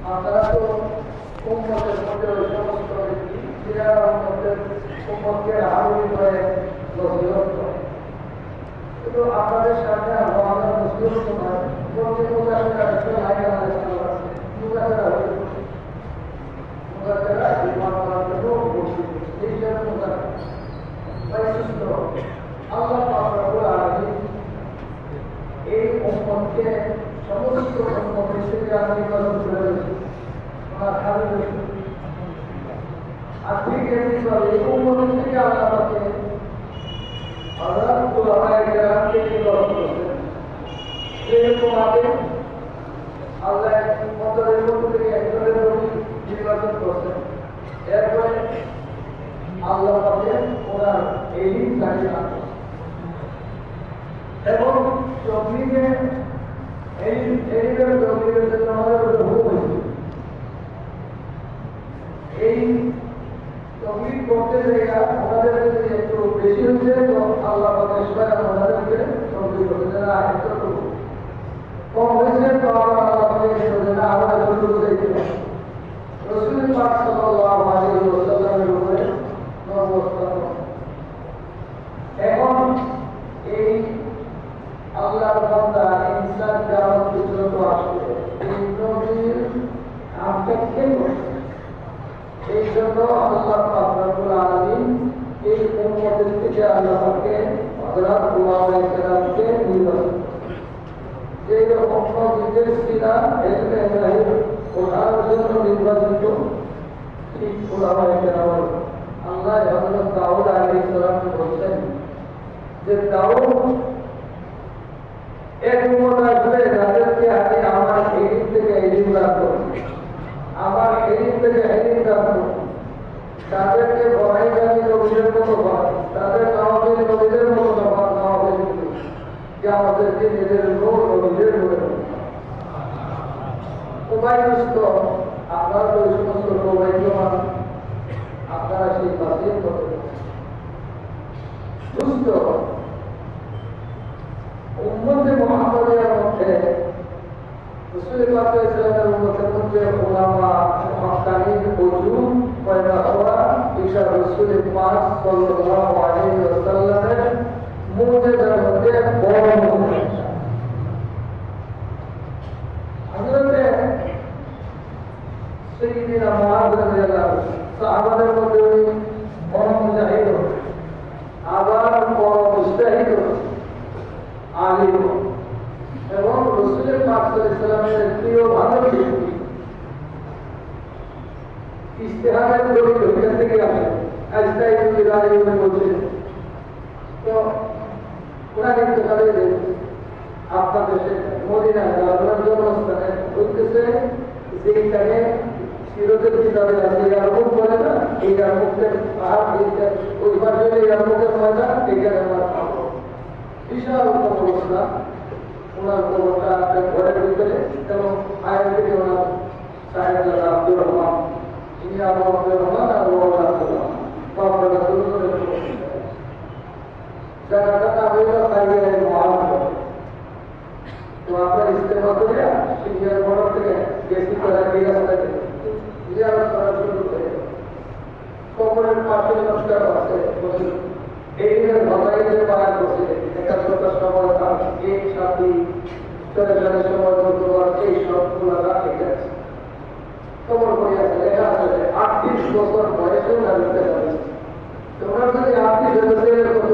আপনারা তো উম্মতের মধ্যে ওই সমস্ত ব্যক্তি যারা উম্মতকে আরোহী করে নসিহত করে। কিন্তু আপনাদের সামনে আমাদের নসিহত নয়, বলতে মুজাহিদরা একটা লাইন আমাদের সামনে আছে, মুজাহিদরা হয়ে মুজাহিদরা ঈমান করার জন্য বলছি, এই জন্য মুজাহিদ বৈশিষ্ট্য আল্লাহ পাক রব্বুল আলামিন এই উম্মতকে সমস্ত উম্মতের থেকে নির্বাচন করে দিয়েছেন। আর ঠিক এমনিভাবে এই উম্মতের থেকে আল্লাহ পাকে হযরত উলামায়ে কেরামকে নির্বাচন করেছেন। এরকম আগে আল্লাহ উম্মতের মধ্য থেকে একজনের নবী নির্বাচন করছেন। এরপরে আল্লাহ পাকে ওনার এলিম দাঁড়িয়ে রাখছেন এবং তকলিফে এলিমের তকলিফের জন্য আমাদের হুকুম হয়েছে। এই তকলিফ করতে জায়গা আমাদের যদি একটু বেশি হচ্ছে তো আল্লাহ পাকের সবাই আমাদেরকে তকলিফ করতে যারা একটু কম হয়েছে তো আমরা আল্লাহ পাকের জন্য আরো এতটুকু চাইতে হবে। রাসূল পাক সাল্লাল্লাহু আলাইহি ওয়াসাল্লামের উপরে এখন এই আল্লাহর বান্দা ইনসান কিয়ামত পর্যন্ত আসবে, এই নবীর আমকে কে করবে? এই জন্য আল্লাহ পাক রব্বুল আলামিন এই উম্মতের থেকে আল্লাহ পাককে হযরত উলামায়ে কেরামকে নির্বাচন করেছেন। যে রকম নিজের সিনা এলমে ইলাহি ওঠার জন্য নির্বাচিত, ঠিক উলামায়ে কেরাম আল্লাহ হযরত দাউদ আলাইহিস সালামকে বলছেন যে দাউদ এক উম্মত আসবে যাদেরকে আমি আমার এলিম থেকে এলিম দান করব, আমার এলিম থেকে এলিম দান করব, তাদেরকে বড়াইগামী নবীদের মতো হয়, তাদের নওয়াবের নবীদের মতো নওয়াবের যে আমাদেরকে নিজের নূর নবীদের নূরে উপায়গ্রস্ত আপনারা তো ওই সমস্ত সৌভাগ্যবান, আপনারা সেই বাসির করতে সুস্থ উম্মতে মুহাম্মাদিয়ার মধ্যে রাসূল পাক সাল্লাল্লাহু আলাইহি ওয়াসাল্লামের মধ্যে উলামা মুহাক্কিমিন উজুম পয়দা হওয়া ঈশা রাসূল পাক সাল্লাল্লাহু আলাইহি ওয়াসাল্লামের মুজিজার মধ্যে বড় মুজিজা। হযরতে সাইয়্যিদিনা মুআয রাদিয়াল্লাহু আনহু সাহাবাদের মধ্যে উনি বড় মুজাহিদ, আবার বড় মুজতাহিদ আলিম এবং রাসূল পাক সাল্লাল্লাহু আলাইহি ওয়াসাল্লামের প্রিয় বান্ধবী ইস্তেহারের দলিল এখান থেকে আসে। আজতাইবুল ইলাহি বলছেন তো ওরা কিন্তু তাদের আপনাদের মদিনা আল্লাহর জন্মস্থানে বলতেছে যেখানে সিরতের কিতাবে আছে ইয়ারমুক বলে না, এই ইয়ারমুকের পাহাড় ওই পাশে ইয়ারমুকের ময়দান, এখানে আমার পাবো বিশাল অবস্থা। ওনার খবরটা ঘরের ভিতরে এবং আয়ের থেকে ওনার সাহেব আব্দুর রহমান, যিনি আবু আব্দুর রহমান আর ওর আব্দুর রহমান বাপরা শুরু করে জায়গাটা হইল সাইবের মহানগর। তো আপনার ইস্তেমা করে সিনিয়র বর্ডার থেকে গেছি করা এই রাস্তায় জিয়ারত করা শুরু করে কবরের পাশে নমস্কার আছে এই ভাবাইদের পাড়া করছে ৭১টার সময় তার এক সাথী চলে সময় বর্তমান এই সবগুলো রাখে গেছে কবর করিয়াছে লেখা আছে ৩৮ বছর বয়সেও না লিখতে পারে। তোমরা যদি ৩৮ বছরের কত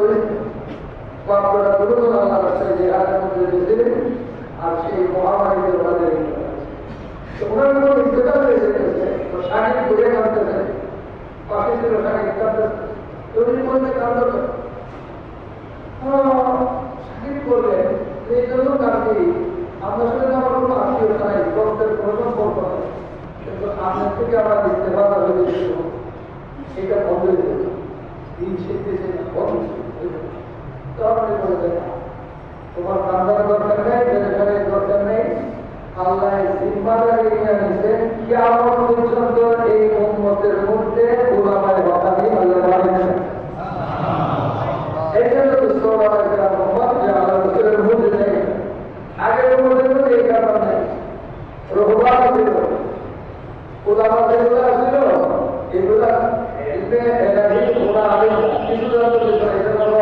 বাপরা দুটো আল্লাহ রাস্তায় যে হাতের মধ্যে দিয়েছিলেন আর সেই মহামারীদের ওনাদের ওনার কোনো ইন্তজাম হয়ে যেতেছে তো শাড়ি ঘুরে কাঁদতেছে, পাশে ছিল শাড়ি কাঁদতেছে, তৈরি করতে কাঁদতে শাড়ি করলেন এই জন্য কাঁদছি আপনার সঙ্গে আমার কোনো আত্মীয়তা নাই, রক্তের কোনো সম্পর্ক নেই, কিন্তু আপনার থেকে আমার ইস্তেফাদা হয়ে গেছিল সেটা বন্ধ হয়ে গেল, দিন শিখতেছে না বন্ধ তখন বলে দেয় তোমার কান্দার দরকার নেই, ওলামা ছিল, ওলামা যেগুলো ছিল এগুলা এলমে এলাহি ওরা আগে কিছু জানতে পেরেছে, এই জন্য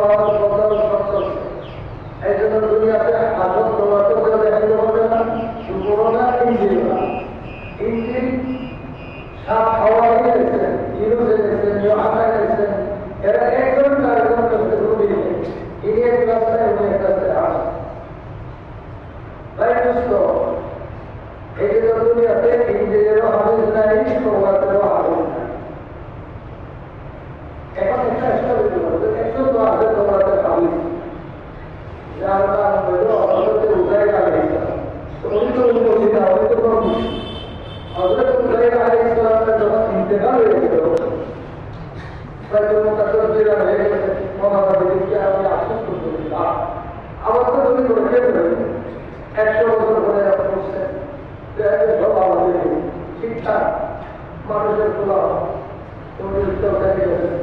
এই জন্য দুনিয়াতে আসল প্রবাচক দেখাইতে হবে না, করোনা ইঞ্জিন ইঞ্জিন সাপ খাওয়াই গেছেন, ইউরোপে গেছেন, আশায় গেছেন, এরা একজন আরেকজন কাছে ঘুরে এই এক রাস্তায় উনি এক রাস্তায় আসেন। তাই বুঝতো এই যে দুনিয়াতে ইঞ্জিনেরও হাবিজ নাই, প্রবাচকেরও হাবিজ নাই। এখন একটা একটা বলতে পারবে, একজন তো আছে প্রবাচক হাবিজ, যার নাম হইল হযরত উযাইর আলাইহিস সালাম। তো উনি তো উপস্থিত, উনি তো প্রভু হযরত উযাইর আলাইহিস সালামের যখন ইন্তেকাল হয়ে গেল, তাদের মুতাকাব্বিরা হয়ে গেছে, মহানবীকে আমি আশ্বস্ত করেছিলাম আবার তো তুমি রক্ষে দেবেন 100 বছর পরে করছেন, সব আমাদের ঠিকঠাক মানুষের তোলা তুমি দেখে গেছেন।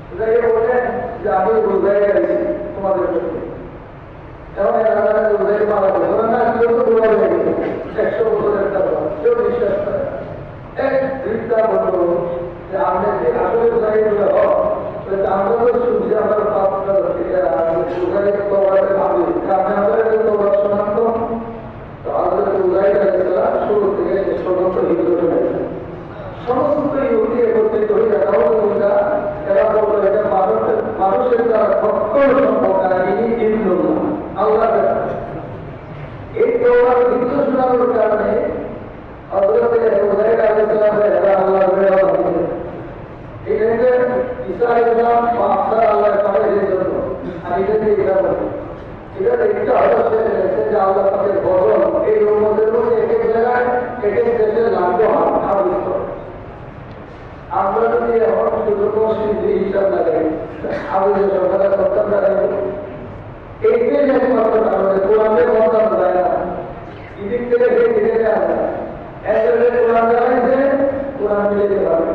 বলে যে আমি উযাইর গেছি তোমাদের কাছে, এখন এলাকাটা উযাইর মারা গেল না, কেউ তো বলা হয়ে গেছে 100 বছরের কথা, কেউ বিশ্বাস করে এক বৃদ্ধা বলল যে আমরা যে আসলে উযাইর হলে আমরা তো শুনছি আমার পাপটা উযাইর তোবারে ভাবি আপনি আমাদের তোবা শোনান তো হযরত উযাইর আলাইহিস সালাম শুরু থেকে শেষ পর্যন্ত হিজরত করেছেন। সমস্ত ইহুদি একত্রিত হয়ে যাওয়া এরা বলল এটা মানুষের দ্বারা কঠোর সম্পর্ক আল্লাহ এই তোবার গীত শোনানোর কারণে হযরত উযাইর আলাইহিস সালামের এরা আল্লাহ এই যে ঈসা আলাইহিস সালাম বাদশা আল্লাহর কাছে জন্য আর এটা যে এটা বলে এটা একটা হচ্ছে যে আল্লাহ পাকের বদল এই উম্মতের মধ্যে এক এক জায়গায় এক এক দেশে লাগবে হাবিজ। আমরা যদি এখন সুযোগ সিদ্ধি হিসাব লাগাই হাবিজের সরকার সন্তান লাগাই এইটাই একমাত্র কারণে কোরআনের সন্তান যায় না, এদিক থেকে দিকে যায় না, একজনের কোরআন লাগাইছে কোরআন মিলে পারবে।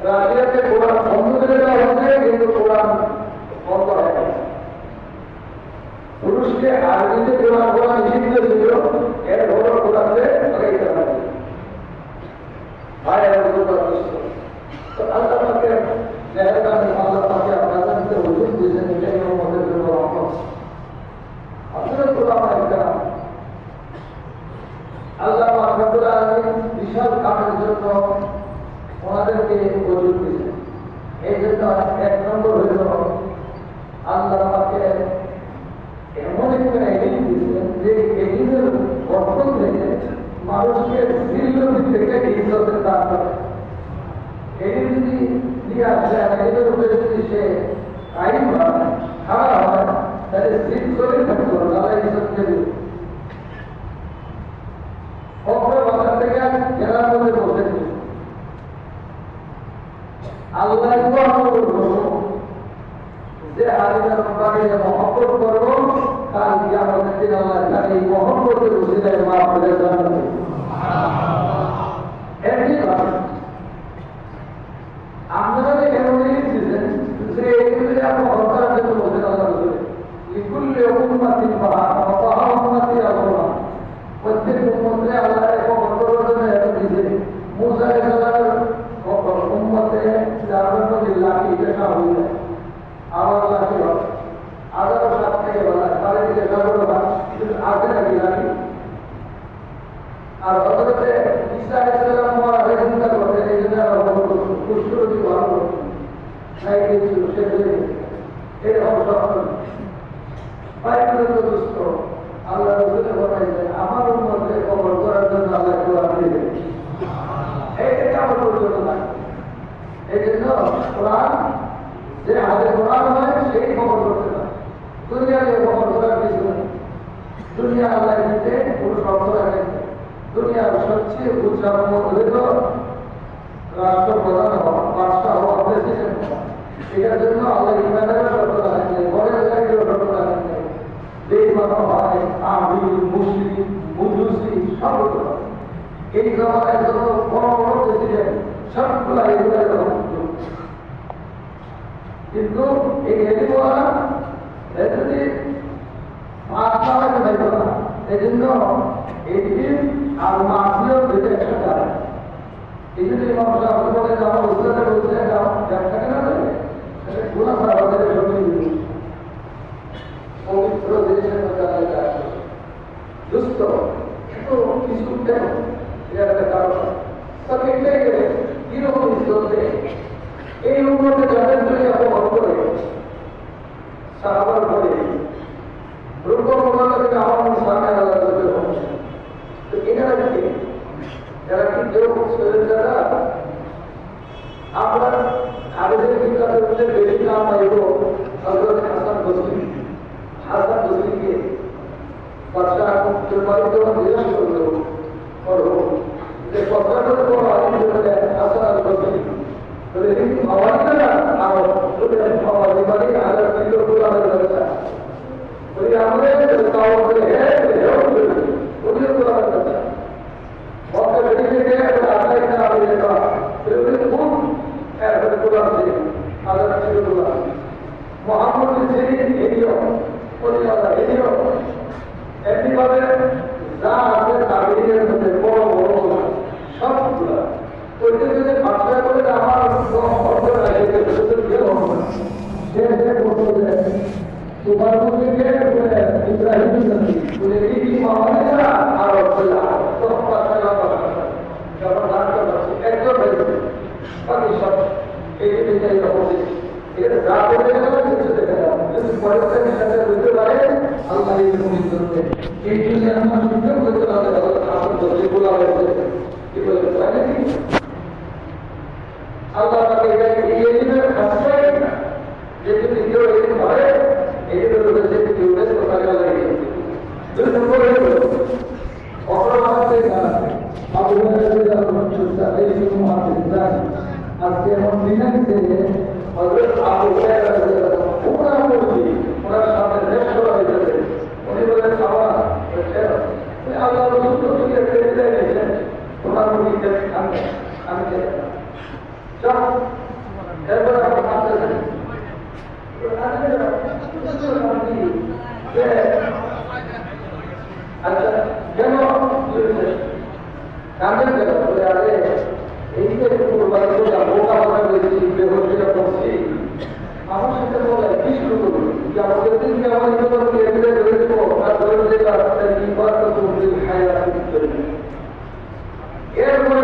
রাশিয়াতে কোরআন বন্ধ করে দেওয়া হচ্ছে কিন্তু কোরআন বন্ধ হয় না। পুরুষকে আরবিতে কোরআন বলা নিষিদ্ধ ছিল, এর বড় কোরআনকে লাগাইতে হবে। তো আল্লাহ পাকে মেহেরবানি, আল্লাহ পাকে আপনাদেরকে হুজুর দিয়েছেন, এটাই আমাদের জন্য রহমত। আসলে কোরআন একটা আল্লাহ পাক রব্বুল আলামিন বিশাল কাজের জন্য ওনাদেরকে হুজুর দিয়েছেন। এই জন্য এক নম্বর হইল আল্লাহ পাকে এমন একটা এলিম দিয়েছেন যে এলিমের গঠন থেকে মানুষকে জিল্লতি থেকে ইজ্জতের দান করে। এলিম যদি দিয়ে আসে এলিমের উপরে যদি সে কায়েম হয়, খারাপ হয়, তাহলে জিল্লতি থাকতে হবে, আল্লাহ ইজ্জত দেবে। অপরে বাজার থেকে জেলার মধ্যে বসে আল্লাহ যে আলিমের ব্যাপারে মহব্বত করবো তার কিয়ামতের দিন আল্লাহ তার এই মহব্বতের উসিলায় মাফ করে দেন। আপনারা এমন দিয়েছিলেন যে এগুলি আপনি হত্যার জন্য বলছেন আল্লাহ লিকুল্লি উম্মাতিন ফাহা উম্মাতি আল্লাহ, প্রত্যেক উম্মতে আল্লাহ এক অন্তর্গত এত দিয়েছে। মুসা আলাইহিস সালামের উম্মতে জান্নাত বিল্লাহি দেখা হয়ে যায়, আমার লাঠি হবে আদার সাত থেকে বলা তাদের দিকে সর্বদা আসে নাকি লাঠি। আর হযরতে ঈসা আলাইহিস সালাম মারা হয়ে চিন্তা করতেন, এই জন্য কুষ্ঠরোগী ভালো করতেন নাই দিয়েছিল, সে হয়ে এরকম সব পাইগুলো দুষ্ট আল্লাহ রসুলের কথাই যায় আমার মধ্যে কবর করার জন্য আল্লাহ কোরআন দিয়ে দেবে। এইটাকে আমার পরিচয় না, এই জন্য কোরআন যে হাতে কোরআন হয় সেই খবর করতে পারে, দুনিয়াতে খবর করার কিছু নেই। দুনিয়া আল্লাহ দিতে কোনো শব্দ রাখেন, দুনিয়ার সবচেয়ে উচ্চারণ হইল রাষ্ট্রপ্রধান হওয়া, বাদশাহ হওয়া, প্রেসিডেন্ট হওয়া। এটার জন্য আল্লাহ ইমানের শব্দ রাখেন নেই, ঘরের জায়গায় শব্দ রাখেন নেই। বেইমান হয়, আমির, মুসলিম, মুজুসি সব হতে পারে। এই জমানায় যত বড় বড় প্রেসিডেন্ট সবগুলা এগুলো কিন্তু এই এলিমওয়ালা যদি মাছ না হয় যাইত না, এই জন্য এই দিন আর মাসিও দুটো একসাথে হয়। এই জন্য মানুষ আপনি বলেন আমার উদ্যোগে বলছে থাকে না গুণা আমাদের জমি পবিত্র দেশের মধ্যে দুস্থ এত কিছু কেন এর একটা কারণ তবে এটাই গেলে কিরকম চলছে এই উন্নতি যাদের জন্য এত ভর করে সাহাবার করে রূপম থেকে আমার সামনে আলাদা তো এনারা কি যারা কি কেউ যারা আপনার আবেদের বিকাশের মধ্যে বেশি নাম এলো হযরত হাসান বসরিকে বাদশাহ বাড়িতে জিজ্ঞাসা করলো করো যে কথাটা তো আলিম বলে হাসান বসরি বলে আওয়াজ না আর বলে আওয়াজ বাড়ি আর কিলো পুরা হয়ে যাচ্ছে বলে আমাদের তাও বলে হ্যাঁ বলে পুরা হয়ে যাচ্ছে মক্কা বেরিয়ে গিয়ে আল্লাহ না বলে না বলে খুব এর পুরা হয়ে আল্লাহ কিলো মোহাম্মদ সিরিন এরিও পরিচালনা এরিও এমনিভাবে যা আছে তাবিনের মধ্যে বড় বড় সবগুলো ওইটা যদি ভাষা করে আমার অর্থ রাখে সে বলতে তোমার মধ্যে ইব্রাহিম বলে কি মামানে না আর যখন রাখতে পারছি একজন হয়েছে বাকি সব এই বিষয়ে এটা যা করতে গেলে কিছু দেখে না যদি পরিস্থিতির সাথে বুঝতে পারে আল্লাহ এই রকমই করবে এই জন্য আমার সুযোগ করতে পারে আমার দোষী বলা হয়েছে কি বলতে পারে আল্লাহ তাকে এই এলিমের খাসটাই না যে যদি কেউ এলিম ধরে এই জন্য বলেছে কেউ বেশ কথা লাগে দুই নম্বর হলো অপরাধের কারণে আজকে এমন দিন আছে হযরত আবু হুরায়রা রাদিয়াল্লাহু আনহু ওনার সামনে দেশ করা হয়েছে উনি বলেন খাওয়া আল্লাহ রাসূল তো দিয়ে ফেলে দিয়েছেন ওনার মুখে আমি সব এরপরে আপনি আসেন আচ্ছা কেন কামের গেল বলে আরে এই যে বোকা কথা বলেছি বেহসিরা করছি আমার সাথে বলে কি শুরু করবো যে আমাদের দিনকে আমার ইবাদত করে এগুলো ধরে দেবো আর ধরে দেবো আপনার ইবাদত করতে খায়া করি এরপরে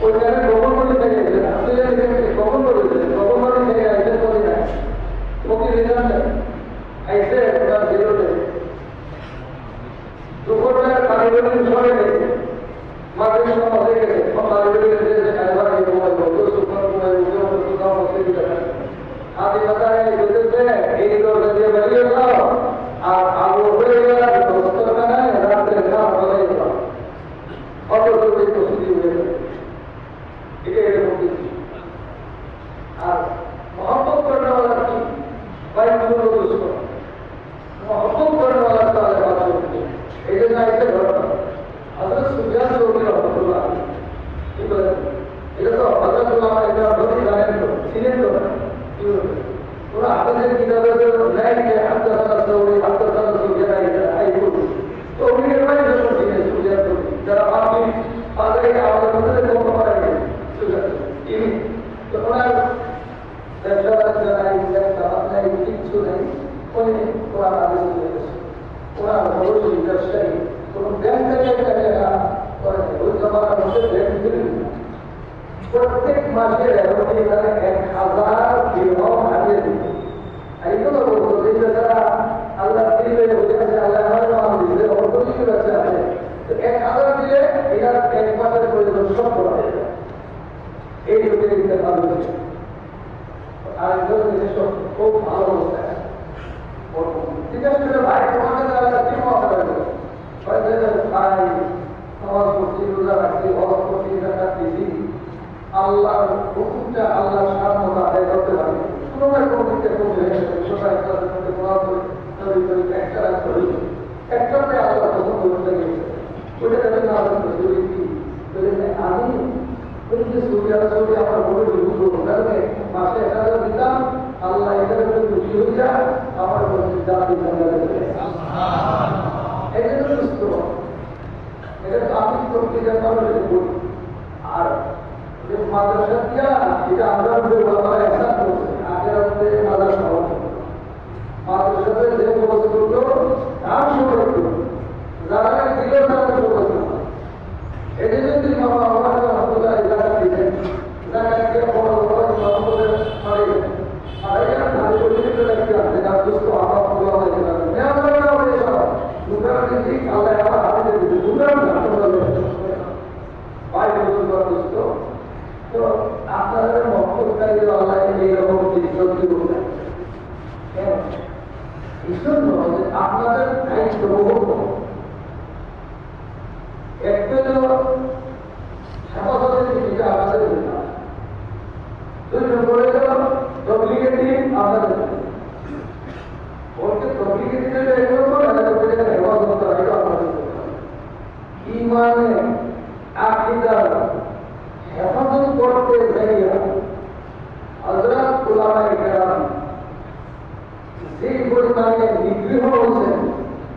ওই জায়গায় গোপন করে থেকে আসলে গোপন করেছে গোপন করে থেকে আইসে করি না তোমাকে রেজাল্ট আইসে ওটা বেরোতে দুপুরবেলা কারিগরি সরে গেছে মাঝে হয়ে গেছে आदि बताए एक दो बजे बजे और आलू उड़े गया दोस्तों का ना रात में काम करेगा और तो कोई कुछ हुए ठीक है और मोहब्बत करने वाला की भाई दोनों दोस्तों मोहब्बत करने वाला का बात होती है ये ना ऐसे घटना अगर सुविधा से होगी रहमतुल्लाह ठीक है ये तो हजरत उल्लाह का बहुत जाने को सीने को पूरा आगे की तरफ से लाइन के अंदर से वो अंदर से सुविधा है आई को तो उन्हें नहीं जो सीने सुविधा तो जरा आप भी आगे के आवाज में तो को पड़ेगा सुविधा ये तो उन्हें दर्शक जनाई है अपना एक किच्छु नहीं कोई पूरा आदेश है पूरा बहुत ही दर्शक तो बैंक के करेगा और उस जमाना में बैंक प्रत्येक मासे रहते हैं 1000 दिरहम हाजिर दिए ऐसा तो बोलते हैं जरा अल्लाह दिल में हो जाए अल्लाह हर नाम दिले और तो भी बचा है तो 1000 दिले इधर एक बार कोई तो सब बोला है एक रुपए की तरह बोलते हैं आज जो देशों को भालो होता है और जिधर मेरे भाई कमाने वाला क्यों आता है पर जब भाई नमाज पढ़ती रोजा रखती और पढ़ती ज़कात देती আল্লাহ হুকুমটা আল্লাহ সামনে আদায় করতে পারে কোনো না কোনো দিকে করবে ছোট একটা কোরআন তৈরি করে একটা করি একটাতে আল্লাহ পছন্দ করতে গেছে ওটা যাবে না জরুরি কি আমি ওই যে সুবিধা সুবিধা আমার বড় বুঝবো কারণে মাসে 1000 দিতাম আল্লাহ এটার উপরে খুশি হয়ে যায় আমার বলতে জাতি জানা এই জন্য সুস্থ এটা তো আমি প্রক্রিয়া করি। আর যে মাদ্রাসা দিয়া এটা আমরা একসাথ করছি আগে আমাদের মাদ্রাসা মাদ্রাসাতে যে বস্তুগুলো নাম সুরক্ষিত যারা দিল তারা সুরক্ষিত এটা যদি আমার এলাকা দিলেন এলাকাকে বড় বড় জনপদের আপনাদের মক্তকারী এইরকম এই জন্য আপনাদের দায়িত্ব একটা হেফাজতের দিকে আমাদের দুই নম্বরে গেল তবলিগের দিন আমাদের বলতে তবলিগের দিনে হেফাজত করা আমাদের ইমানে আকীদার হেফাজত করতে যাইয়া হযরত উলামায়ে কেরাম যে পরিমাণে নিগৃহ হয়েছেন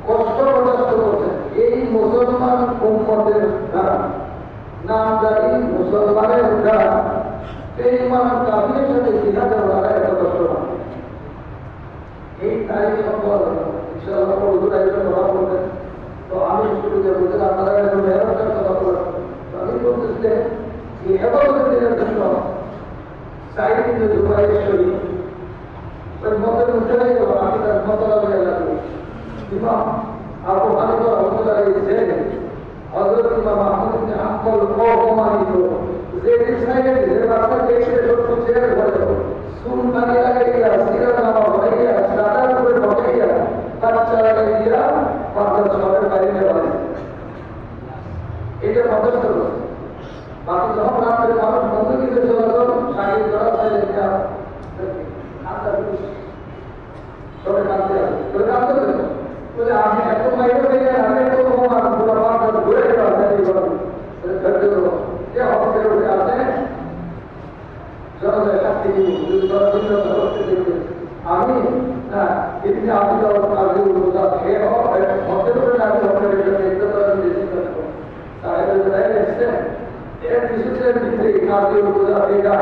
কষ্ট প্রদর্শন করছেন এই মুসলমান উম্মতের দ্বারা নামদারি মুসলমানের দ্বারা বেঈমান কাফিরের সাথে জিহাদের লড়াই এত কষ্ট হয়। এই তারিখ সম্পর্কে ইনশাআল্লাহ হুজুর একজন কথা বলবেন তো আমি শুরুতে বলতে আপনারা একটু মেহনতের কথা বলবেন। আমি বলতেছি যে এই হেফাজতের দিনের জন্য সাইড ইবনে জুবাইর শরীফ ওই মতের উঠেই গেল আমি তার মতলা হয়ে লাগলো ইমাম আবু হানিফা রাহমাতুল্লাহ আলাইহি হযরত ইমাম আহমদ ইবনে হাম্বল অপমানিত যে ইসরায়েল যে রাস্তা দেখে সত্য চেয়ে বলে সুলতানি লাগাইয়া সিরাত নামা হইয়া সাদার উপরে বসাইয়া বাচ্চা লাগাইয়া পাঁচ শহরের বাইরে বাড়ি এটা মদস্ত বাকি যখন রাত্রে মানুষ বন্ধ দিতে চলে গেল সাইড করা চাইলে সবাই কাঁদতে আসে বলে আমি এত মাইল থেকে আমি এত ঘুরে যে অফিসের উঠে আসে জনতার শাস্তি আমি না কিন্তু আপনি তো কাজে উদ্যোগ খেয়ে হতে পারে না আমি এর কিছুদের ভিতরে কাজে উদ্যোগ এটা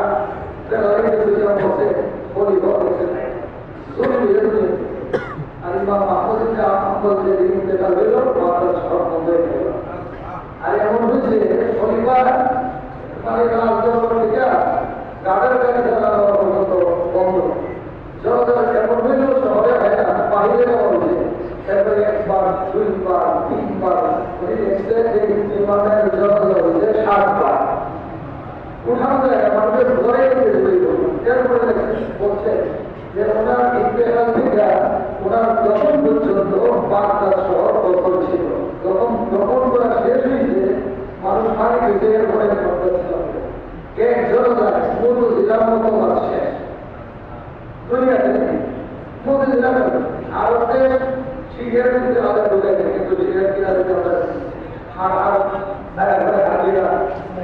বসে বলি বলছে আর ইমাম আহমদ ইবনে হাম্বল যে দিন ইন্তেকাল হইল মাদ্রাসা সব বন্ধ হয়ে গেল। আর এমন হয়েছে শনিবার মানে গাড়ির গাড়ি চালানো পর্যন্ত বন্ধ জনতা এমন হইল শহরে হয় না বাইরে যাওয়া হয়েছে তারপরে একবার দুইবার তিনবার বিমানের জনতা হয়েছে 7 বার উঠানো যায় মানুষের ঘরে এরপরে বলছে যে ওনার ইন্তেকাল থেকে ওনার যখন পর্যন্ত বাগদাদ শহর দখল ছিল যখন দখল করা শেষ হয়েছে মানুষ পানি খেতে এরপরে এক জনতায় মধু জেলার মতো আছে দুনিয়াতে মধু জেলা আরতে সিরিয়ার মধ্যে আলাদা ঢুকে কিন্তু সিরিয়ার কিনারে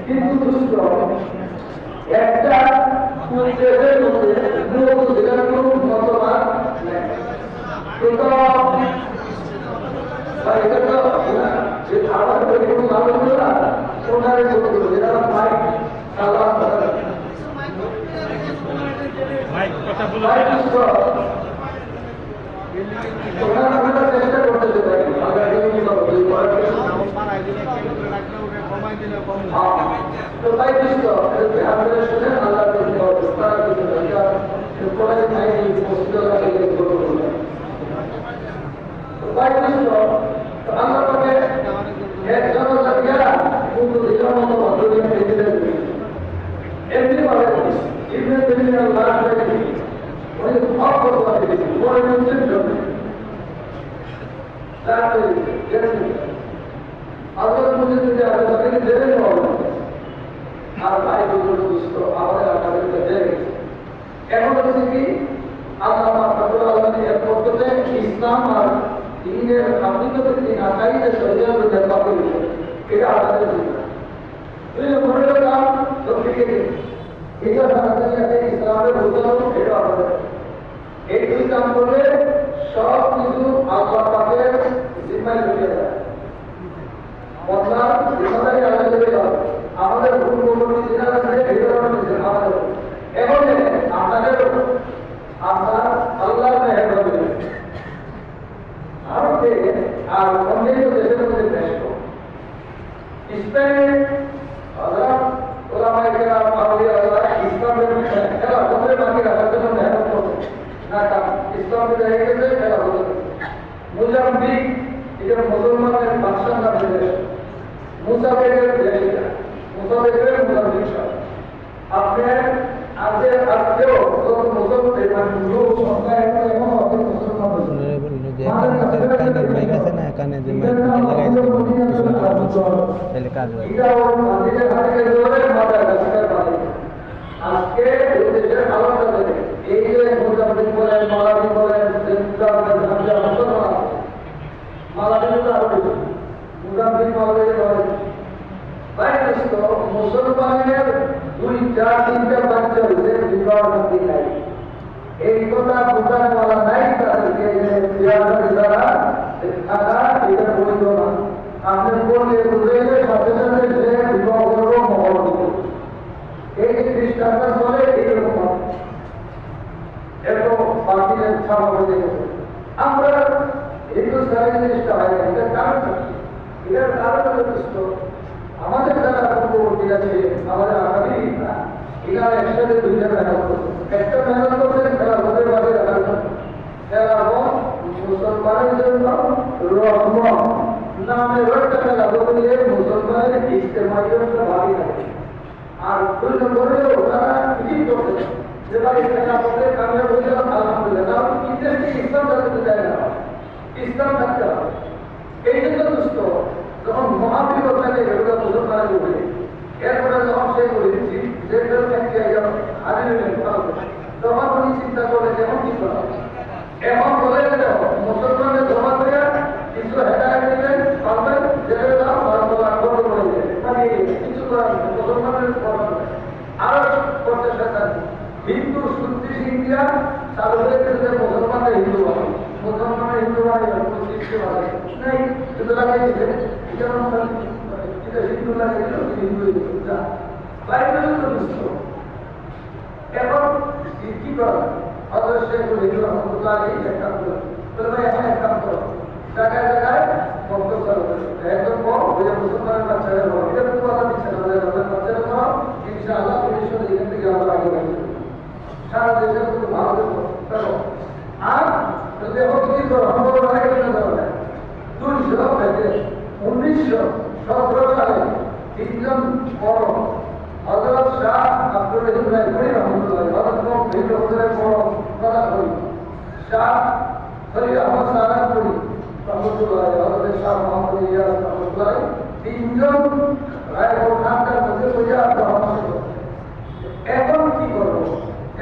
কিন্তু দুষ্ট একটা দেশের মধ্যে মধু জেলার কোনো মতবাদ নেই এটা তো যে খাবার তৈরি কোনো ভালো হলো না ওনারে বলতো যেটা ভাই আল্লাহ চেষ্টা করতে পারি তো তাই আমাদের শুনে আল্লাহ আল্লাহ পাকে এক জনতা দিয়া কিন্তু দিলার মতো ভদ্রদিন প্রেসিডেন্ট এমনি ভাবে ইবনে তাইমিয়ার লাশ দেখি উনি সব কথা দিয়েছি বড় নিয়ন্ত্রণ করবে তারপরে আল্লাহ মুজিব যদি আপনাকে দেবেন আর ভাই দুষ্ট আমাদের আপনাদেরকে দেয় এখন হচ্ছে কি আল্লাহ আল্লাহ এর পদ্ধতি ইসলাম আর দিনের আত্মিকতার দিন আকাইদে শরীরের মধ্যে পাবে এটা আমাদের মনে রাখলাম সবদিকে এটা ভারতীয় ইসলামের বোঝানো এটা আমাদের এই দুই কাম করলে সব কিছু আল্লাহ পাকের জিম্মায় ঢুকে যায় জিম্মাদারি আলাদা করে পাবে আমাদের পূর্ববর্তী জেনারেল থেকে ভিতরে আমাদের এখন আপনাদের আপনার আল্লাহর মেহেরবানি ভারতে আর অন্যান্য দেশের মধ্যে ব্যস্ত স্পেনে ওলামায়ে কেরাম আউলিয়ারা ইসলামের খেলা বন্ধের বাকি রাখার জন্য মেহনত করছে না কারণ ইসলামের হয়ে গেছে খেলা বন্ধ মোজাম্বিক এটা মুসলমানের বাদশাহ নামের দেশ মুসাফিরের দেশ এটা মুসাফিরের মোজাম্বিক শহর আপনার আজকেও মুসলমান লোক সংখ্যা এমন অনেক মুসলমান কানে যে মাইক লাগাই দিলে কাজ হয় আজকে দেশের আলাদা এই যে মোজাম্বিক বলেন মালাবি বলেন মালাবি তো আরো বেশি মোজাম্বিক মালাবি বলেন তাই মুসলমানের 2-4-3টা বাচ্চা হয়েছে বিবাহ নদী নাই এই কথা বোঝানোওয়ালা নাই তাদেরকে যারা থাকা এটা বৈধ না আপনি বললে বুঝাইলে সাথে সাথে সে বিবাহ করবো মহল দিব এই যে খ্রিস্টানরা চলে এইরকম এত বাতিলের ছাড়া হয়ে গেছে আমরা হিন্দুস্তানি জিনিসটা হয় না এটার কারণ এটার কারণ যথেষ্ট আমাদের যারা পূর্ববর্তী আছে আমাদের আগামী না এরা একসাথে দুইটা মেহনত করছে একটা মেহনত করছে খেলা হতে পারে রাখার জন্য খেলা মুসলমানের জন্য রহমত নামের একটা খেলা বদলে মুসলমানের ইস্তেমার জন্য ভাবি থাকে আর দুই নম্বরেও তারা ঠিক করছে যে ভাই খেলা বদলে কামিয়াব হয়ে গেলাম আলহামদুলিল্লাহ কারণ ইন্টারেস্টে ইসলাম থাকতে চায় না ইসলাম থাকতে হবে এই জন্য দুষ্ট যখন মহাবিপদাকে এগুলো মুসলমানের উপরে এরপরে যখন সে বলেছি যে তখন উনি চিন্তা করে যেমন কি করা এখন বলে গেল মুসলমানের জমা করে কিছু হেদায়ত দিলেন পারবেন জেলে দাও বন্ধ করে দিলেন মানে কিছু করার মুসলমানের আরো করতে শেখা হিন্দু শুদ্ধি সিংহা চালু হয়ে গেছে মুসলমানের হিন্দু বানাবে মুসলমানের হিন্দু বানাবে সৃষ্টি বানাবে নাই কিন্তু লাগিয়েছে এটা হিন্দু লাগিয়েছিল হিন্দু বাইবেল তো দুষ্ট এখন কি করা অথচ হিন্দু রহমতুল্লাহ এক কাম করো বলে ভাই এখন এক কাম করো জায়গায় জায়গায় বক্তব্য চালু করো একদম কম ওই মুসলমানের বাচ্চারা বলো এটা তো কথা দিচ্ছে না আমাদের বাচ্চারা করো ইনশাআল্লাহ ভবিষ্যৎ এখান থেকে আমরা আগে বাড়ি সারা দেশের মধ্যে ভালো করো আর যদি এখন কি করো আমরা অনেক দেওয়া যায় 1917 সালে তিনজন বড় হযরত শাহ আব্দুর রহিম রায়পুরি রহমতুল্লাহ হযরত মুফতি বড় কথা করি শাহ খলিল আহমদ সালামপুরি রহমতুল্লাহ হযরত শাহ মোহাম্মদ ইলিয়াস রহমতুল্লাহ তিনজন রায়পুর খানকার মধ্যে পূজা পরামর্শ এখন কি করবো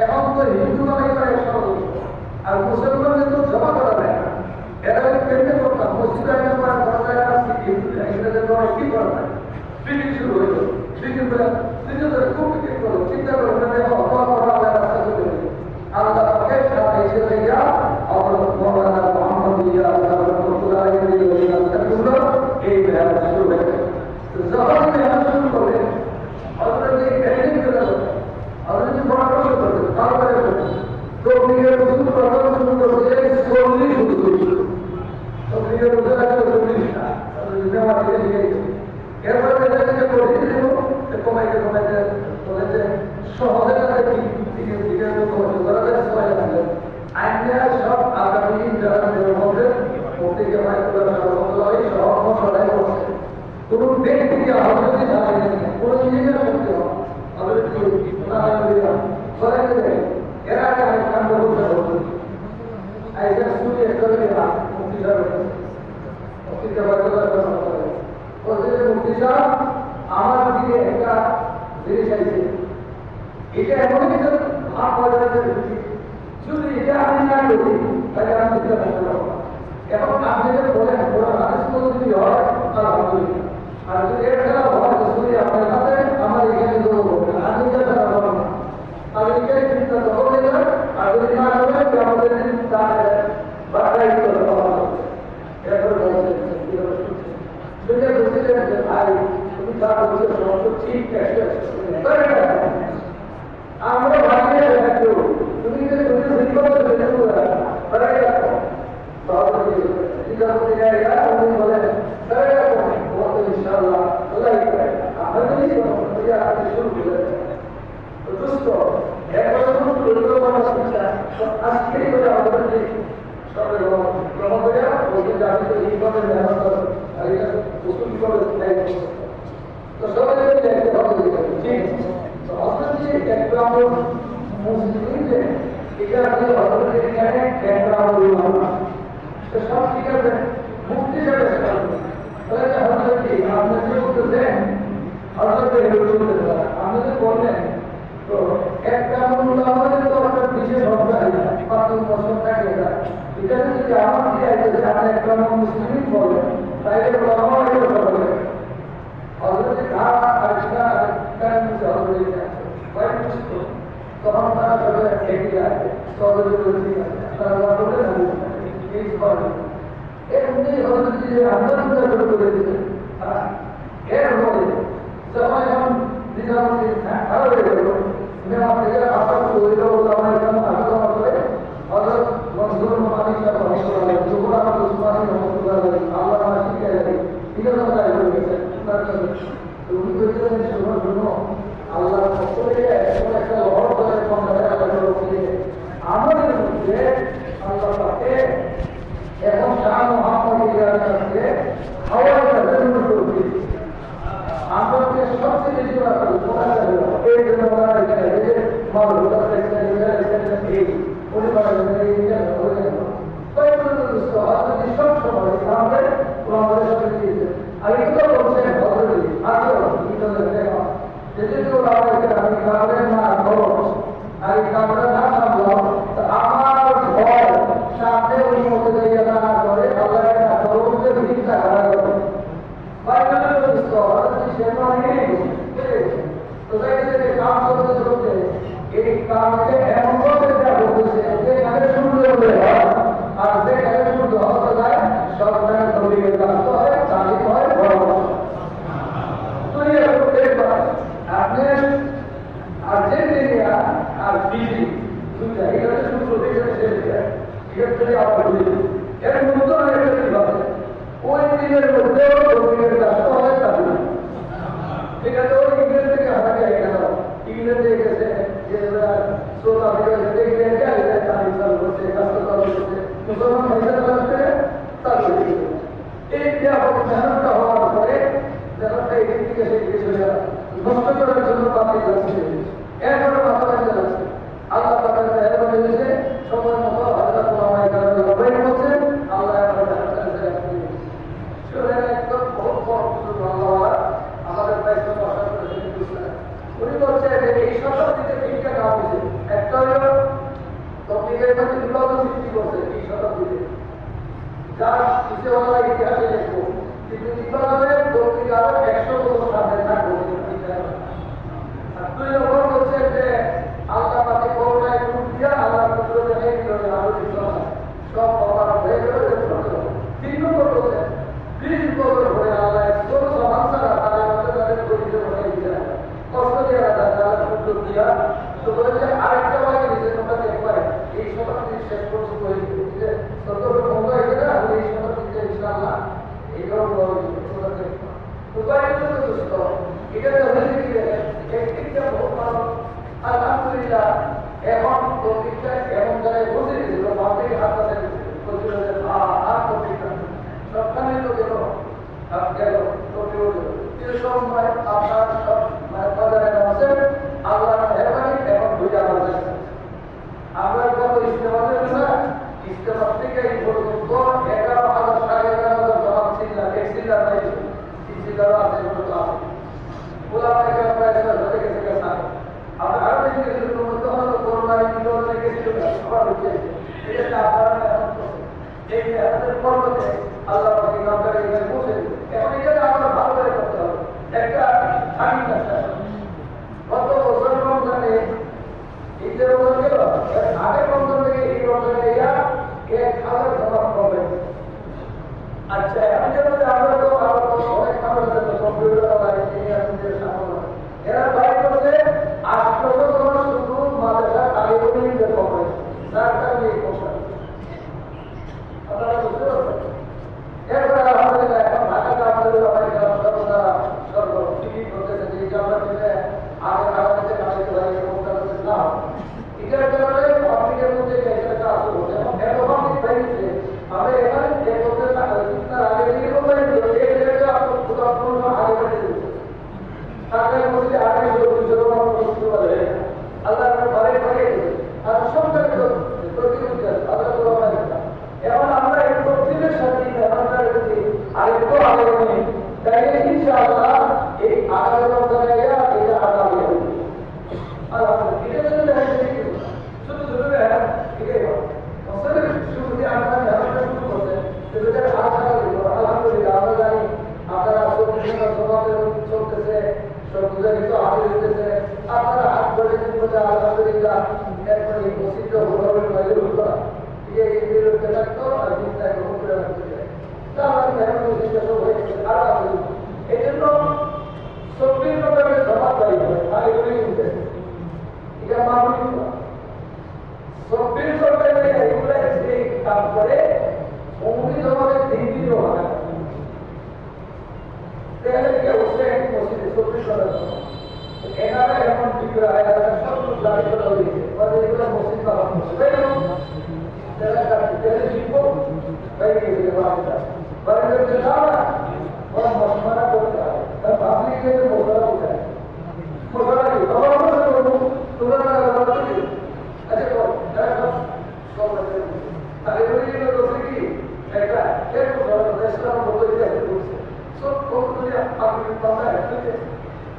এখন তো হিন্দু বানাই করে ষড়যন্ত্র আর মুসলমানদের তো জমা করা যায় না এরা কেন্দ্রে করতাম মসজিদে করা যায় না কি করা যায় মিটিং শুরু হইল মিটিং করে খুব মিটিং করো চিন্তা করো আল্লাহ এসে যা মৌলানা মোহাম্মদ এই মেহনত শুরু হয়ে গেছে যখন মেহনত শুরু করবে পরামর্শ করবে তারপরে তো শুরু করছে 40 শুরু এরপরে কমাইতে কমাইতে বলেছে সহজে আইনে সব আগামী যারা মধ্যে প্রত্যেকে সহমত লড়াই করছে কোন ব্যক্তিকে আহ্বানে জানাই কোন জিনিসের করতে হবে এর আগে আমি কাণ্ড করতে হবে আইসা শুনে মুক্তি মুক্তি সাহেব আমার দিকে একটা জিনিস আছে এটা এমন একটা ভাব পর্যায়ে যদি এটা আমি না করি তাহলে আমি চিন্তা করতে পারবো এখন আপনি যদি বলেন আদেশ যদি হয় আলহামদুলিল্লাহ আর যদি এর খেলা হয় যদি আপনার সাথে আমার এখানে দৌড় করবেন আমি এটা খেলা করবো না তাহলে এখানে চিন্তা করবো আর যদি না করেন আমাদের বাড়াই করতে পারবো এরপরে বলছেন ভাই তুমি যা বলছো সমস্ত ঠিক আছে আমরা ভাবিয়ে রাখো তুমি যে তুমি সিম্পল করে দেবো করে রাখো তাহলে কি যখন জায়গা উনি বলেন করে রাখো ও তো ইনশাআল্লাহ আল্লাহ করে আমরা যদি এটা আপনি শুরু করে তো দোস্ত একবার শুরু করলে মানুষ শিক্ষা তো আজকে করে আমাদের যে সবাই গ্রহণ করে বলতে যে আমি তো এইভাবে মেহনত আর এটা উসুল করে তো সবাই দেখতে হবে ঠিক তো আপনার যে ব্যাকগ্রাউন্ড মুসলিমদের এটা আপনি অর্থনীতি এখানে ব্যাকগ্রাউন্ড তো সব ঠিক আছে মুক্তি যাবে তাহলে হঠাৎ কি আপনার যে বলতেছেন হঠাৎ আপনি যে বললেন তো একটা আমাদের তো একটা বিশেষ অবদান 5 বছর থাকে না এটা যদি আমার কি আছে আপনি একটা মুসলিম বলেন তাইলে আমার এটা বলবে অলরেডি ঘাট আজকা কারণ অলরেডি আছে কয়েক বছর তখন তারা সবাই এগিয়ে আছে সহযোগী তারা বলে না এই করে এমনি অলরেডি যে আন্দোলন শুরু করে দিতে এর মধ্যে সবাই এখন দিনামতি আরো হয়ে গেল मैं आपसे आपका कोई लोग हमारे काम आगे बढ़े और मंजूर मानी का हौसला जो बड़ा दुश्मनी हौसला है अल्लाह माशी के है इधर बता है तो उनको इधर से शुरू करो अल्लाह को ले ऐसा एक और बड़े कौन है अल्लाह को ले আমাদের মধ্যে আল্লাহ পাকে এখন শাহ মুহাম্মদ ইলাকে হাওয়া জন্য করবে আমাদের সবচেয়ে বেশি কথা এই জন্য বলা যায় যে মাওলানা এই উনি বলেন এই যে কয়েকজন সব সময় আমাদের সাথে দিয়েছে আর এগুলো বলছেন অলরেডি আগে যদি আমাদেরকে আমি কামড়ে না করো আর এই কামড়ে না থাকলো আমার ভয় সামনে উনি মতো যাইয়া না করে আল্লাহ না করো যে ভিক্ষা করা করো तो काम करते एक काम के एवं शुरू सब तारीफ है तो ये एक बात आपने अर्जेंटिना और फिजी शुरू এর মধ্যে ওই দিনের মধ্যে রাষ্ট্র হয় তাহলে ঠিক আছে ওই ইংল্যান্ড থেকে হারা যায় কেন ইংল্যান্ডে গেছে যে সাউথ আফ্রিকা থেকে গেছে তারিখ চালু করছে রাষ্ট্র চালু করছে মুসলমান ভাইদের আসছে তারপরে এই যে আমাদের মেহনতটা হওয়ার পরে মেহনতটা এদিক থেকে সেদিকে চলে যাবে নষ্ট করার জন্য পাতি যাচ্ছে এরপরে মাথা রাখতে যাচ্ছে আল্লাহ তাদের মেহরবানি হয়েছে সময় মতো হজরত মোহাম্মদ কারণে লড়াই করছে আল্লাহ একদম বহুত বড় আল্লাহ আমাদের দায়িত্ব বসা করে উনি বলছে যে এই শতাব্দীতে তিনটা কাজ হয়েছে একটা হল তবলিগের মধ্যে বিভাজন সৃষ্টি করছে এই শতাব্দীতে যার ইতিহাস ইতিহাসে দেখবো কিন্তু বিভাজনের তবলিগ আরো 100 বছর সামনে থাকবো আর 2 নম্বর বলছে যে আল্লাহ পাকে করোনায় টুট দিয়া আল্লাহ পুত্র দেখে দিল আরো দিল সব অপার হয়ে গেল 3 নম্বর বলছে 20 বছর ধরে আল্লাহ কোন সমান ছাড়া তাদের মধ্যে তাদের পরিচিত হয়ে দিলেন কষ্ট দিয়ে তারা সুযোগ দিয়া তো বলেছে আরেকটা বাকি দিচ্ছে তোমরা দেখবে এই শতাব্দী শেষ পর্যন্ত হয়ে গেছে সতর্ক বন্ধ হয়েছে না এই শতাব্দীতে ইনশাআল্লাহ এইটাও তোমরা দেখবে উপায় কিন্তু দুষ্ট এটা তো হয়েছে কি একটিটা বহুত ভালো আলহামদুলিল্লাহ এখন প্রত্যেকটা এমন জায়গায় বসে গেছিল বাপের হাত তাদের বলছিল যে আর প্রত্যেকটা সবখানে তো গেল গেল কিন্তু সময় আপনার সব বাজারে আছেন আল্লাহ মেহরবানি এখন বুঝা পারছেন আমরা কত ইস্তেমা দেব না ইস্তেমা থেকে এই পর্যন্ত 11,000 11,000 জবাব চিল্লা এক চিল্লা নাই চিল্লা আছে ওলা মানে কেন প্রায় ধরে গেছে কেন আমরা আরো বেশি কিছু তখন করোনায় বিনোদনে গেছিল সবার হচ্ছে এটা আপনারা এখন এই আমাদের পর্বতে আল্লাহ পাকের নাম করে এখানে পৌঁছে এখন এটা আমরা ভালো করে করতে হবে একটা স্বাধীন রাস্তা গত বছর রমজানে ঈদের বছর গেল আগে রমজান থেকে এই রমজানে এরা 1,000 জমা হবে আচ্ছা আমি যেন আমরা তো অনেক মানুষ আছে কম্পিউটার লাগে বিভিন্ন সমাজে চলতেছে, সব বুঝানিত হাতে দিতেছে, আপনারা হাত ধরে বলে আলহামদুলিল্লাহ, এরপরে এই মসজিদটা ভালোভাবে বাইরে হতো না, ঠিক আছে, এই লোকটা থাকতো আর দিনটা গ্রহণ করে রাখতে যায়। তাহলে মেহমান মসজিদটা সব হয়ে গেছে, আর এই জন্য 24 নম্বরের জমা দায়ী হয়, আর এগুলোই উঠে এটা মামুলি না। 24 নম্বরে এগুলো এই কাজ করে অমুকি জমাতে 3 দিনও হয় না। তাহলে কি অবশ্যই এক মসজিদে 24 নম্বর এখানে এমন বিক্রা এলাকা সব দাবি করা হয়েছে, এগুলো মসজিদ পালন করছে, তাই না? তাহলে শিল্প বাইরে গেছে বাড়িটা বাইরে গেছে না ওরা মশমারা করতে হয়, তার ভাবলি গেছে মশলা বোঝায় মশলা কি বাবা মশলা করবো তোমরা আচ্ছা সব আর এগুলি দোষে কি একটা এরকম দেশটা মতো ইতিহাসে বলছে সব কৌতুলি আপনি বাংলা হেঁটে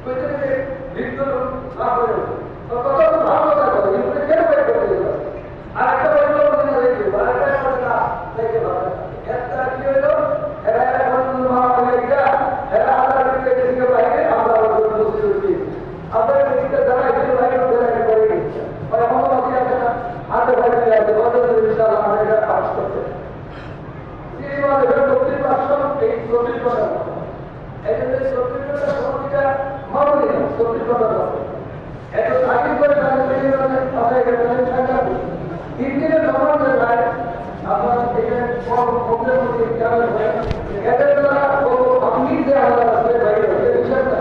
ওইটাকে লিপ্ত না করে কথা তো ভালো কথা বলে এগুলো কেন বের করে দিল আর একটা বললো মনে রেখে আরেকটা বলে না রেখে ভালো একটা কি হলো এরা এখন মহামারীটা এরা আলাদা করে দেশকে বাইরে আমরা বসে উঠি আমাদের দেশকে যারা এসে বাইরে বেড়াতে করে গেছে ওই মহামারী আছে না হাতে বাইরে আছে বড় ইনশাআল্লাহ আমরা কাজ করতে সিরিয়াল এর 24 এই 24 বছর এই যে 24 বছর সময়টা মামুলি না 24 বছর এত আগে করে তাহলে আমাদের এখানে থাকা 3 দিনের সমাজ যায় আপনার এখানে সব প্রবলেম হচ্ছে কেমন হয় এদের দ্বারা আপনি যে আলাদা আছে বাইরে হয়ে বিষয়টা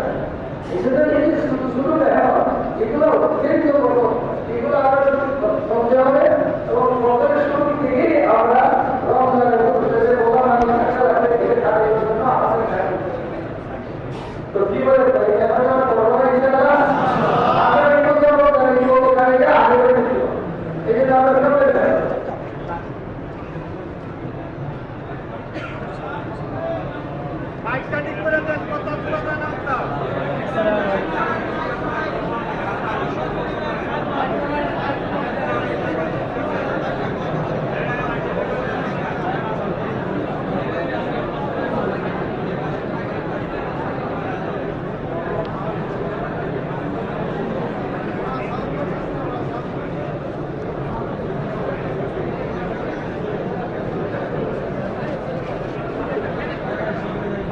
এগুলো এই যে শুরু দেখা এগুলো অত্যন্ত বড় এগুলো আমরা সমঝে হবে এবং প্রথমের শুরু থেকে আমরা রমজানের মধ্যে বোকা মানুষ একটা রাখতে গেলে তাদের জন্য আমাদের খায় তো কি বলে এখন বড় হয়ে গেছে না আমরা এই মধ্যে আমরা এই বড় গাড়িটা আগে করে দিল এই জন্য আমরা সবাই খাই মাইকটা ঠিক করে দেন কত কথা নামটা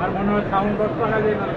আর মনে হয় সাউন্ড বক্স করা যায় না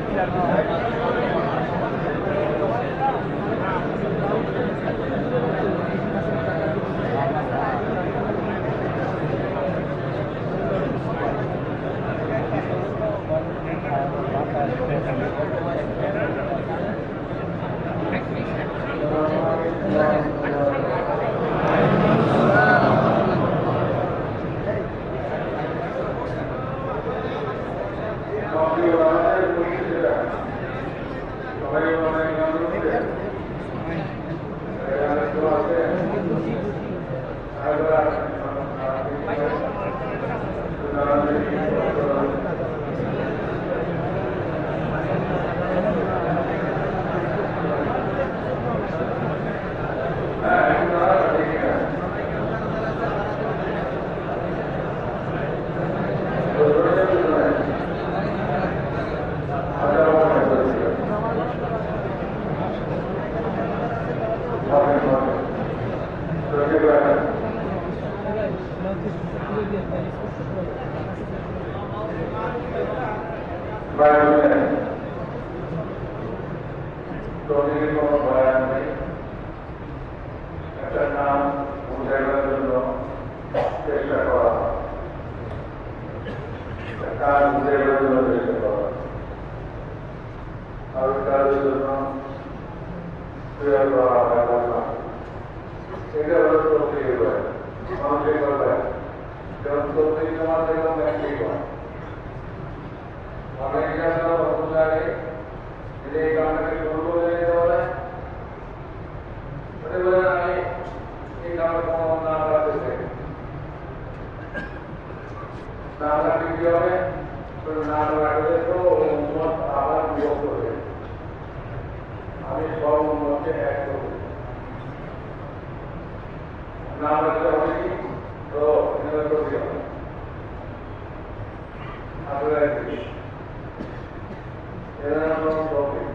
এরা টপিক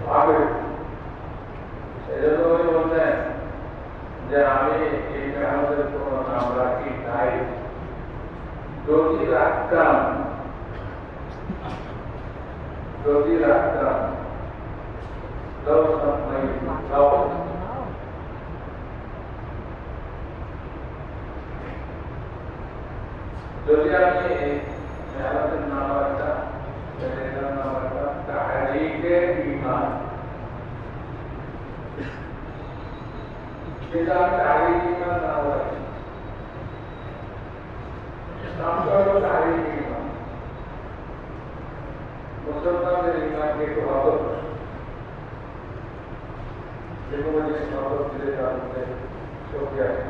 ভাবে এজন্য উনি বলছেন যে আমি এই আমাদের কোনো নাম রাখি নাই, যদি রাখতাম যদি আমি মেহনতের নাম রাখতাম, নাম রাখতাম তাহরিকে ঈমান, সেটা আমি তাহরিক ঈমান নাম রাখি, নামটা হলো তাহরিক ঈমান। মুসলমানদের ঈমানকে একটু হজম, যে কোনো জিনিস হজম দিলে তার মধ্যে শক্তি আসে।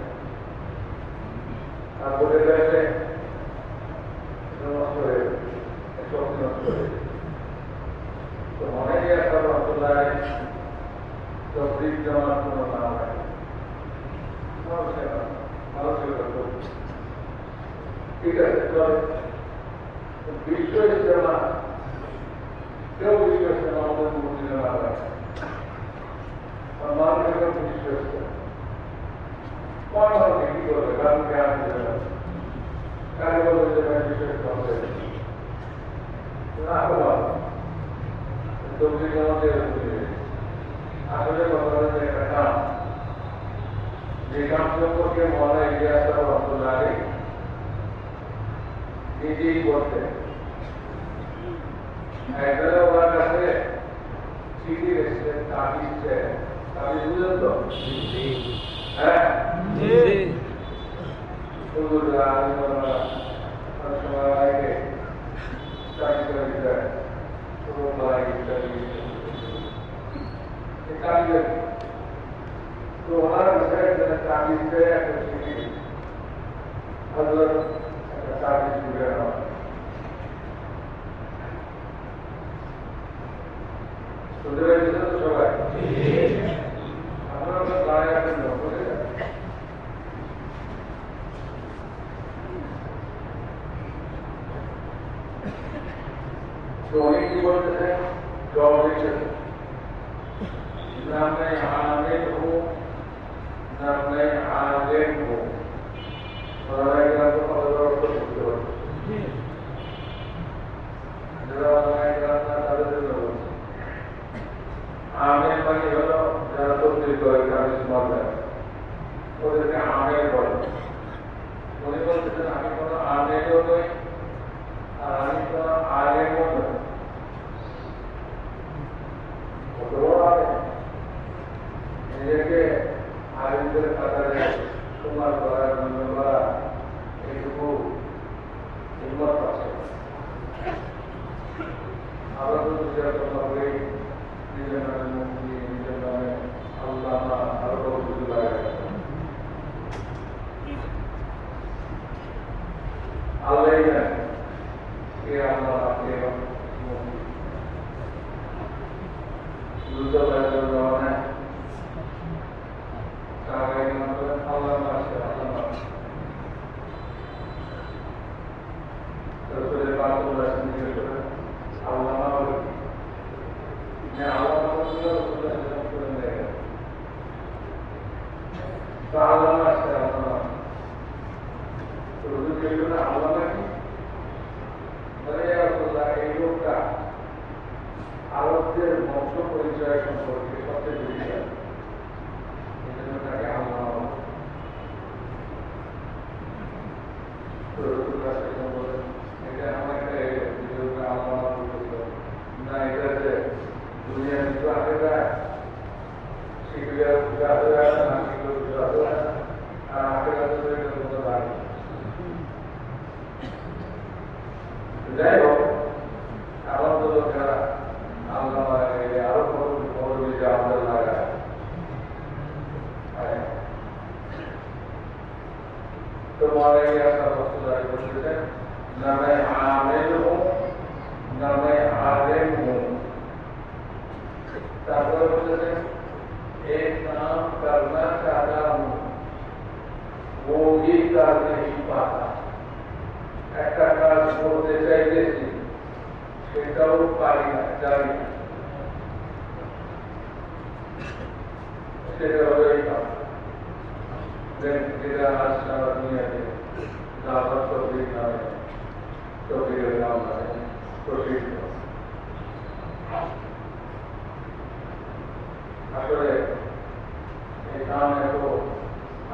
আর বলে গেছে নষ্ট হয়ে শক্তি নষ্ট হয়ে, তো মনে নিয়ে একটা রহমতুল্লাহ তবলিগ জামাত কোনো নাম হয় মানুষের ঠিক আছে, চলে বিশ্ব ইস্তেমা, কেউ বিশ্ব ইস্তেমা আমাদের মুসলিমের নাম হয় মানুষের কেউ বিশ্ব ইস্তেমা কোন মানুষ কি করবে, কারণ জ্ঞান দেবে না, কাকে বলবে যে বিশ্ব ইস্তেমা না করলাম তবলিগ জামাতের আসলে কথা হচ্ছে একটা কাম, যে কাম সম্পর্কে মনে ইতিহাস রহমতুল্লাহ আলী নিজেই করতেন। একজনে ওনার কাছে চিঠি এসেছেন, তাবিজ বুঝলেন তো? হ্যাঁ, তো ওনার কাছে তাবিজ একটা চিঠি হজরত একটা তাবিজ জুড়ে নেওয়া, শুনতে পেরেছেন তো সবাই? আপনারা তো দাঁড়িয়ে আছেন, বলে যান। তো অনেক কি বলতেছেন, জব লিখেছেন, ना मैं आमिर हूँ ना मैं आलिम हूँ, आमिर मानी हलो যারা তদবির করে কামিজ মারবেন ওদেরকে আমির বলে। উনি বলতেছেন আমি কোনো আমিরও নই আর আমি কোনো আলিমও নই, কত বড় আলিম, নিজেকে আলিমদের কাতারে তোমার করা গণ্য করা এইটুকু হিম্মত আছে। আমরা তো সেরকম ভাবে নিজের নামে মুক্তি, নিজের নামে আল্লাহ আরো কিছু লাগাই আল্লাহ কে আল্লাহ কে মুক্তি দ্রুত জমানায় আল্লাহ মাসে আল্লাহ মাস তারপরে বাংলা জিজ্ঞেস করে আল্লাহ এই লোকটা আরবদের বংশ পরিচয় সম্পর্কে সবচেয়ে বেশি জানে, এই জন্য তাকে আল্লাহ এটা আমার একটা আল্লাহ না, এটা যে দুনিয়া কিছু আসে যায় শিখলে বুঝা যায় না, শিখলে বুঝা যায় না, আর আসে গেছে কোনো লাগে। যাই হোক, আমার তো লোকেরা আল্লাহ আরো বড় বেশি আমাদের লাগায়। তো মারা গিয়ে আপনার বস্তু দাঁড়িয়ে বলতেছেন না मैं आमिर हूँ ना मैं आलिम हूँ। তারপরে বলতেছেন एक काम करना चाहता हूँ वो ही कर नहीं पाता, একটা কাজ করতে চাইতেছি জানি না সেটা হলো এই কাজ যেটা আজ সারা দুনিয়াতে দাওয়াত তবলিগ নামে তবলিগের নাম নামে প্রসিদ্ধ। আসলে এই নাম এত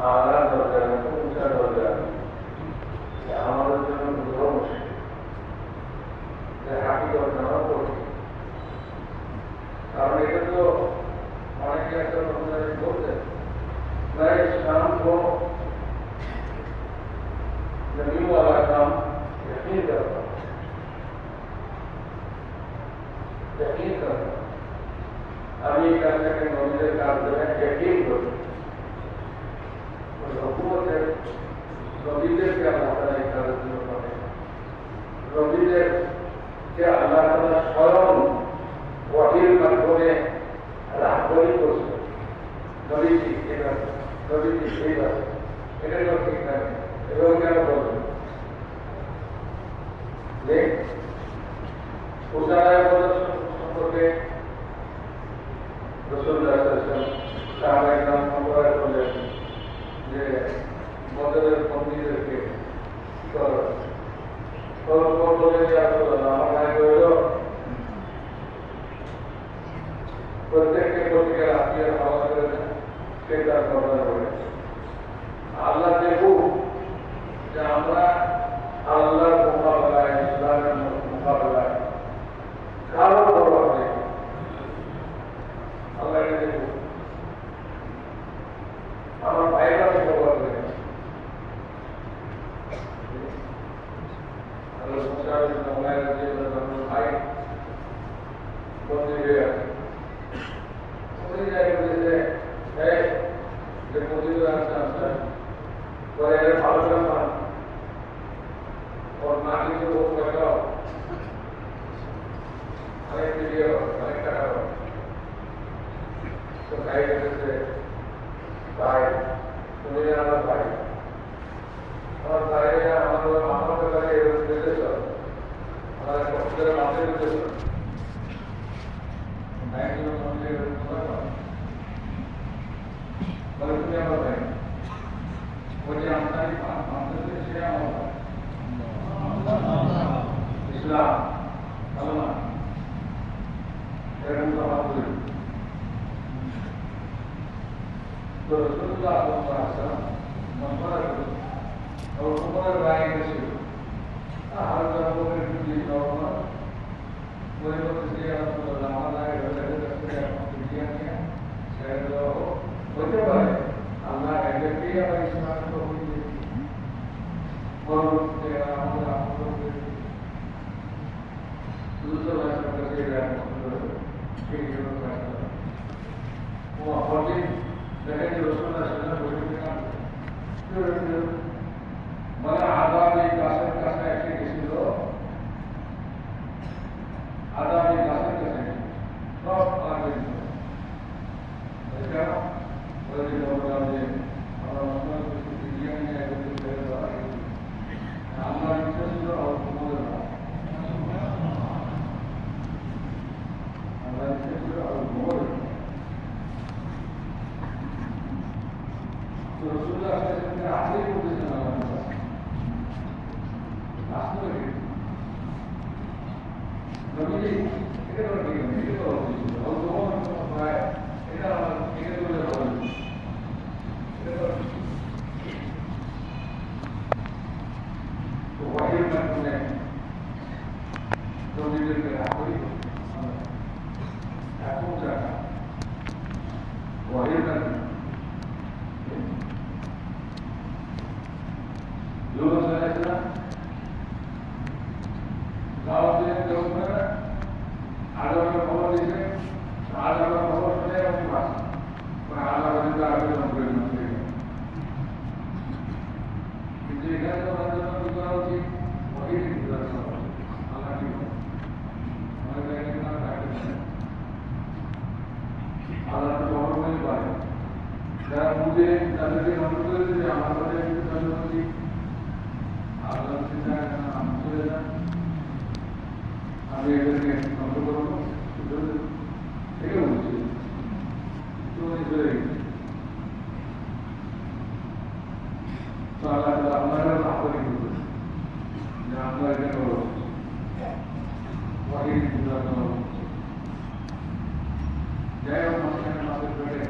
আলাদা দরকার, এত উঁচা দরকার, আমাদের জন্য বুঝাও মুশকিল যে হাকিকত নেওয়া কঠিন। কারণ এটা তো অনেকে একটা রকমের বলতেন मैं इस्लाम को नबी वाला काम यकीन करता हूँ, यकीन करता हूँ। अभी करने के नौजवान काम जो है यकीन करो और हुकूमत है नौजवान क्या होता है नौजवान क्या अल्लाह ताला स्वयं वकील माध्यमे राहबरी को नबी जी नबी जी সেই আছে এটা তো ঠিক না এবং কেন বলবেন যে উজাড়ায় সম্পর্কে রাসূলুল্লাহ সাল্লাল্লাহু আলাইহি ওয়াসাল্লাম সাহাবায়ে কেরাম সম্পর্কে বলেন যে বদরের বন্দীদেরকে কি করা বলে যে আমার ভাই বলল প্রত্যেককে প্রত্যেকে আত্মীয় ভাবা করে দেন সেটা করার হবে আল্লাহ দেখুক যে আমরা আল্লাহর মোকাবেলায় ইসলামের মোকাবেলায় কারো প্রভাব নেই। আল্লাহ দেখুক আমার ভাইরা প্রভাব নেই। ভাই বন্দী হয়ে আছে ভালো ব্যাপার ওর মা কিন্তু বহু পয়সা অনেক ভিডিও অনেক টাকা তো ভাই বলেছে ভাই তুমি আমার ভাই আমার ভাইরা আমার ব্যাপারে এরকম নির্দেশ আমার কষ্টের মাঠে নির্দেশ ভাইগুলো মন্দিরে বলে তুমি আমার ভাই বলছে আমদানি সে আমার ইসলাম ভালো না এরকম তো আমার বলি তো রসুল্লাহ মশলা और ऊपर गाय के ছিল हर रकमेर बिजली नॉर्मल कोई लोग इसलिए आपको लामा लाए रहे रखते हैं बिजलियां क्या शायद होते पारे अल्लाह एनर्जी या इस्लाम को हुई और तेरा हमरा हमको दूसरा रास्ता कैसे गया ठीक है वो हॉलिंग देखिए रसूलुल्लाह सल्लल्लाहु अलैहि वसल्लम মানে আদামি গাছের কাছে এসে গেছিল আদামি গাছের কাছে সব আগে কেন বলে বললাম যে আমরা মশলা বিরিয়ানি একদিন ফেলে দেওয়া আমরা ইচ্ছা ছিল বলে না আমরা ইচ্ছা ছিল বলে তো রসুল্লাহ আগেই বলতেছেন আমার নবীজি এটা তো ঠিক আছে এটা তো এটা এটা তো তো ওয়াহির মাধ্যমে নবীদেরকে রাখি এখন জায়গা ওয়াহির মাধ্যমে ইউনুস আলাইহিস সালাম गाँव के लोग में आधा का खबर देखे आधा का खबर सुने उनके पास मैं आधा बजे का आगे मंत्री किसी घर का बंदा तो गुजारा थी वही नहीं गुजारा अल्लाह की हमारे कहने का ताकत अल्लाह तो खबर नहीं पाए जरा मुझे दादा के मंत्री से हमारे बच्चे अल्लाह से जाए हम चले जाए আমি এদেরকে ধ্বংস করবো থেকে বলছি তুমি চলে গেছে তো আপনারা আপনি করবেন যে আপনার এটা করো যাই হোক মাঝখানে মাসের পেটে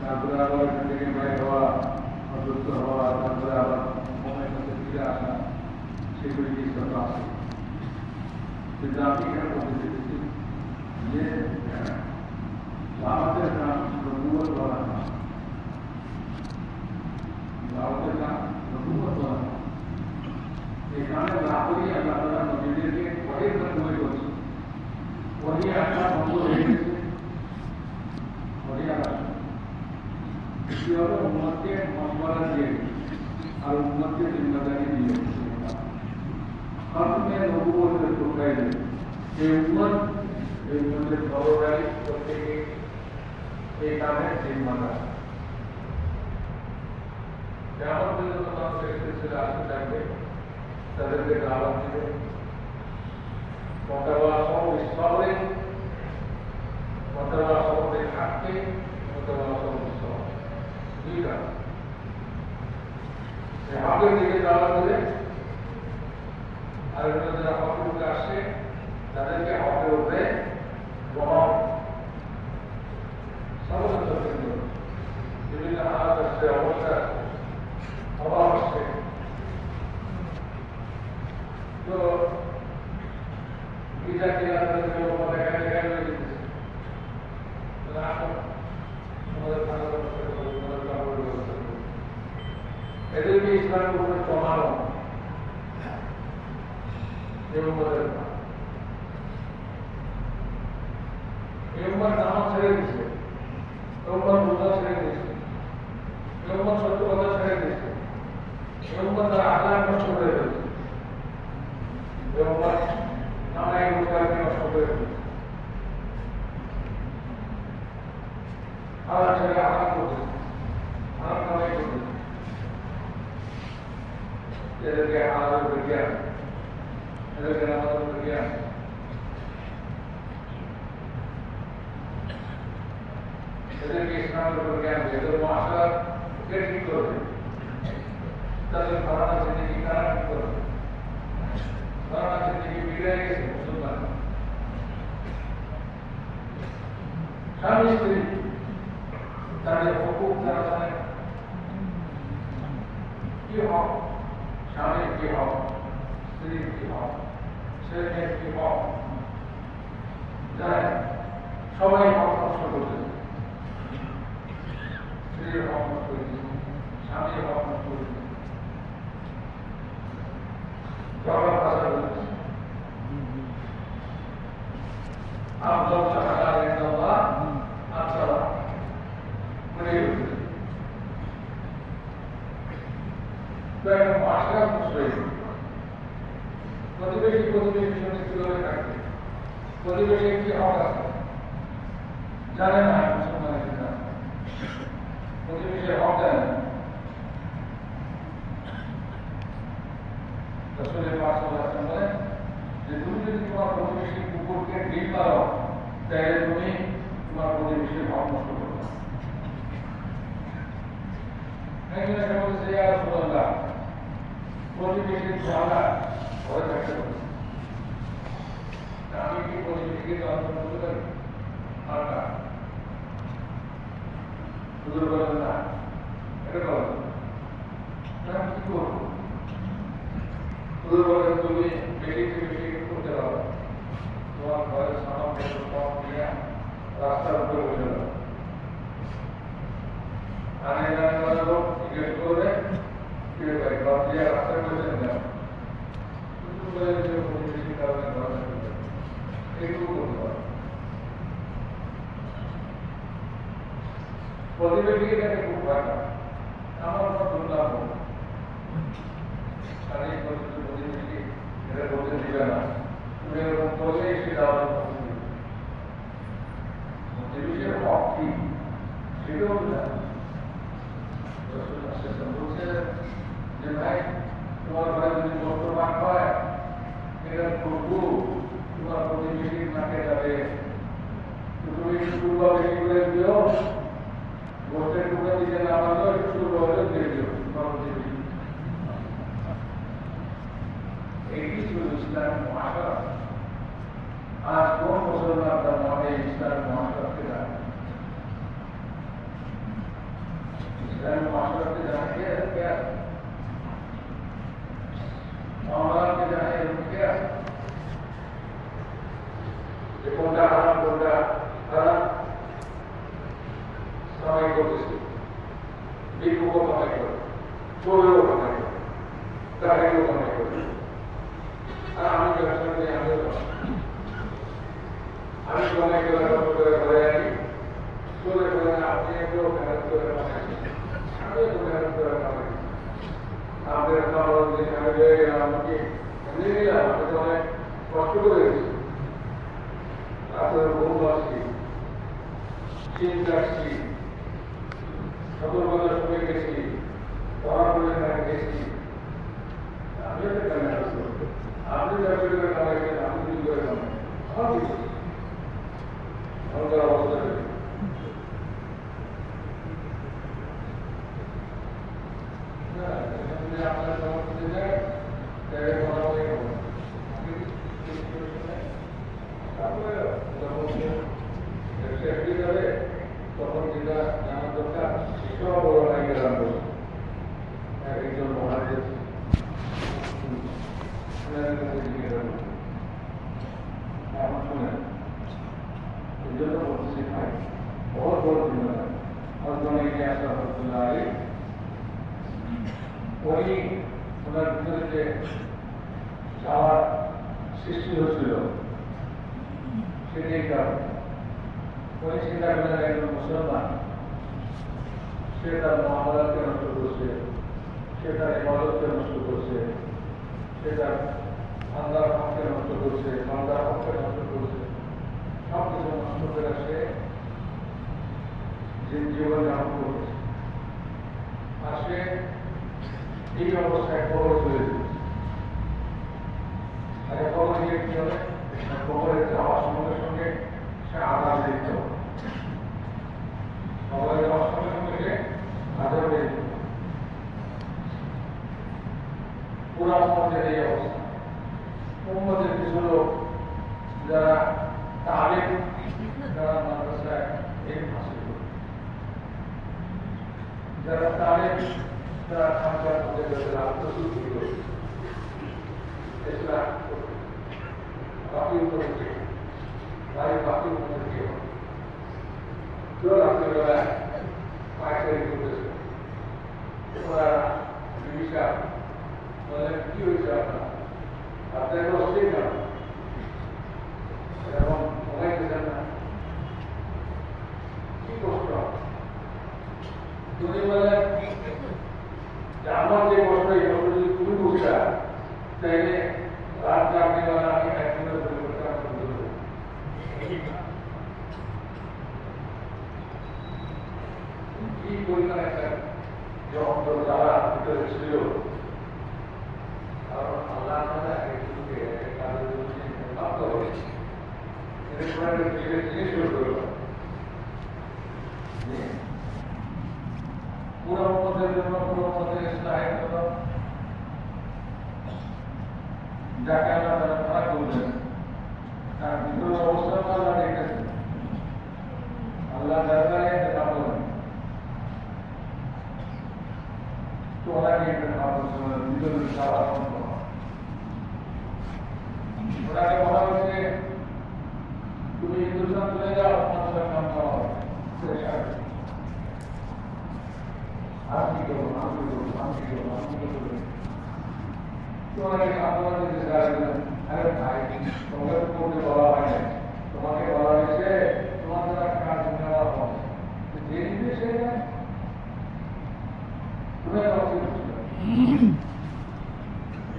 তারপরে আবার এখান থেকে বাইরে হওয়া অসুস্থ হওয়া তারপরে আবার মনের কাছে ফিরে আসা সেগুলি জিনিসটা আছে কিন্তু আমি এখানে বলতে চেয়েছি যে আমাদের নাম নবুয়ত বলা না আমাদের নাম নবুয়ত বলা না এখানে না করি আমরা নবীদেরকে অনেক মনে করছি वही आशा बंद हो गई वही आशा उम्मत के मशवरा दिए और उम्मत की जिम्मेदारी दिए हम में लोगों को टोकाई दे ये उम्मत के गौरवशाली करते एक काम है जिम्मेदार जहाँ पर जो तमाम से आज टाइम सदर के दावत दिए وتواصوا بالصبر وتواصوا بالحق وتواصوا بالصبر দুইটা এই হকের দিকে যাওয়া করে আর যারা হকের উপরে আসছে তাদেরকে হকের উপরে গ্রহণ সমস্ত বিভিন্ন হাত আসছে অবস্থা অভাব আসছে তো kita tidak terjauh pada kaya-kaya itu. Kenapa? Itu di Islam bukan pemahaman. Yang modern. Yang nama saya ini. Yang bukan saya ini. Yang satu kata saya ini. Yang akhlak masuk itu. Yang আমরা এই উৎপাদনে নষ্ট করে দিই আর সেটা আরাম করতে আরাম কামাই করতে এদেরকে আলাদা বিজ্ঞান এদেরকে আলাদা বিজ্ঞান এদেরকে ইসলামের বিজ্ঞান এদের মহাশালা কে ঠিক করবে তাদের ধারণা জিনিস কারা ঠিক করবে ধারণা জিনিস বিগড়ে গেছে মুসলমান স্বামী স্ত্রী তাদের হুকুম তারা জানে কি হক স্বামীর কি হক স্ত্রীর কি হক ছেলেমেয়ের কি হক জানে সবাই হক নষ্ট করতে স্ত্রীর হক নষ্ট করে দিচ্ছে স্বামীর হক নষ্ট করে দিচ্ছে ঝগড়া ভাষা বলছে أفضل شهادة عند الله الصلاة مريض بين معاشرة المسلمين প্রতিবেশী কিভাবে থাকবে প্রতিবেশী কি হক আছে জানে না মুসলমানের কিনা প্রতিবেশীর হক জানে না রাসূলের পাক সাল্লাল্লাহু আলাইহি ওয়াসাল্লাম বলেন যে তুমি যদি তোমার প্রতিবেশীর কুকুরকে ডিম মারো তাহলে তুমি তোমার প্রতিবেশীর হক নষ্ট করবে একজন এসে বলছে ইয়া রাসূলুল্লাহ প্রতিবেশীর ঝগড়া ঘরে থাকতে পারে আমি কি প্রতিবেশীকে জ্বালাতন করতে পারি আর না হুজুর বলেন না এটা বলেন আমি কি করবো হুজুর বলেন তুমি বেশি থেকে বেশি করতে পারো তোমার ঘরের সামান সব নিয়ে রাস্তার উপরে বসে যাবে আনে জানে বলে লোক জিজ্ঞেস করবে ফিরে পাই ঘর দিয়ে রাস্তায় বসে নেওয়া হুজুর বলেন যে প্রতিবেশীর কারণে ঘর থাকতে এইটুকু করতে পারো প্রতিবেশীকে দেখে খুব ভয় পায় আমার কোনো দুর্লাভ হোক শারীরিক প্রতিবেশী এটা করতে দিবে না তুমি এরকম করলে সে যাওয়ার প্রতিবেশীর হক কি সেটাও বলছে যে ভাই তোমার ঘরে যদি বস্ত্র ভাগ হয় এটা করবো তোমার প্রতিবেশীর নাকে যাবে তুমি শুরু হবে কি করে দিও গোটের টুকরা দিকে না পারলেও একটু শুরু হলে দিয়ে দিও এইটি ছিল ইসলাম মহাসড়ক আজ কোন মুসলমান তার মনে ইসলাম মহাসড়ককে জানে ইসলাম মহাসড়ককে জানে কে আছে আমাকে জানে এরকম কে আছে যে কোনটা হারাম কোনটা হারাম সময় করতেছে বিক্ষোভও কামাই করে চোরেও কামাই করে টাকাকেও কামাই করে আর আমি ব্যবসা করি আমি কামাই করে ঘরে আনি চলে করে আপনি একটু মেহনত করে কামাই আমি একটু মেহনত করে কামাই আপনার খাবার দিন আমি হয়ে গেলাম আমাকে এমনি নিলাম আমি তো অনেক কষ্ট করে গেছি আপনার বহু আসছি চিন্তা আসছি সতর্কতার সঙ্গে গেছি পড়াশোনায় গেছি আমি একটা কামাই আপনি ব্যবসা করে কামাই করেন আপনি যদি করে কামাই আমার কিছু আমাদের অবস্থা আপনার সমস্ত যায় বলা হয়ে গেল তারপরে যখন সেফটি যাবে তখন যেটা জানার দরকার সেটাও বড় নাই গেলাম একজন মহাদেব এখন শুনেন এই জন্য বলতেছি ভাই বহুত বড় চিন্তা অর্জন ইতিহাস রহমতুল্লাহ আলী উনি ওনার ভিতরে যে চাওয়ার সৃষ্টি হচ্ছিল সেটাই কারণ উনি চিন্তা করলেন একজন মুসলমান সে তার মহামারাকে নষ্ট করছে সে তার ইবাদতকে নষ্ট করছে সে তার আল্লাহর হককে নষ্ট করছে বান্দার হককে নষ্ট করছে সব কিছু নষ্ট করে সে জীবন যাপন করছে আর সে এই অবস্থায় কবর চলে যেতেছে আগে কবর গিয়ে কি হবে কবরে যাওয়ার সঙ্গে সঙ্গে সে আধার দিতে হবে কবরে যাওয়ার সঙ্গে সঙ্গে সে আধার দিয়ে দিতে হবে পুরা উম্মতের এই অবস্থা উম্মতের কিছু লোক যারা তালিম যারা মাদ্রাসায় এলম হাসিল করে যারা তালিম যারা খানকার মধ্যে যাদের আত্মশুদ্ধি করে ইসলাম বাকি উপরে ভাই বাকি উপরে কেউ কেউ রাত্রিবেলায় পায়চারি করতেছে ওরা বিবিসা বললেন কি হয়েছে আপনার আপনার অস্থির না এবং ঘুমাইতেছেন না কি কষ্ট তুমি বললেন যে আমার যে কষ্ট এই কষ্ট যদি তুমি বুঝতা তাইলে রাত রাত্রিবেলা আমি একদিনের পরিবর্তন আমি বুঝবো কি পরিমাণ একটা যে অন্তর যারা ভিতরে ছিল কারণ আল্লাহ একজনকে তাদের প্রাপ্ত হয়েছে এরকম একটা জিনিস করল পুরো মতের জন্য পুরো মতের ইসলামের জন্য যাকে আল্লাহ তারা তারা করবেন তার ভিতরের অবস্থা আল্লাহ দেখতেছেন আল্লাহ দরবারে দেখা করেন তো ওনাকে ভিতরের সারা ওনাকে বলা হয়েছে তুমি হিন্দুস্তান চলে যাও আপনার নাম দেওয়া হবে আমি কি করবো আমি কি করবো আমি কি করবো আমি কি করবো তোমাকে সান্ত্বনা দিতে চাইলেন আরে ভাই তোমাকে করতে বলা হয় না তোমাকে বলা হয়েছে তোমার দ্বারা কাজ নেওয়া হবে যে নিবে সে তুমি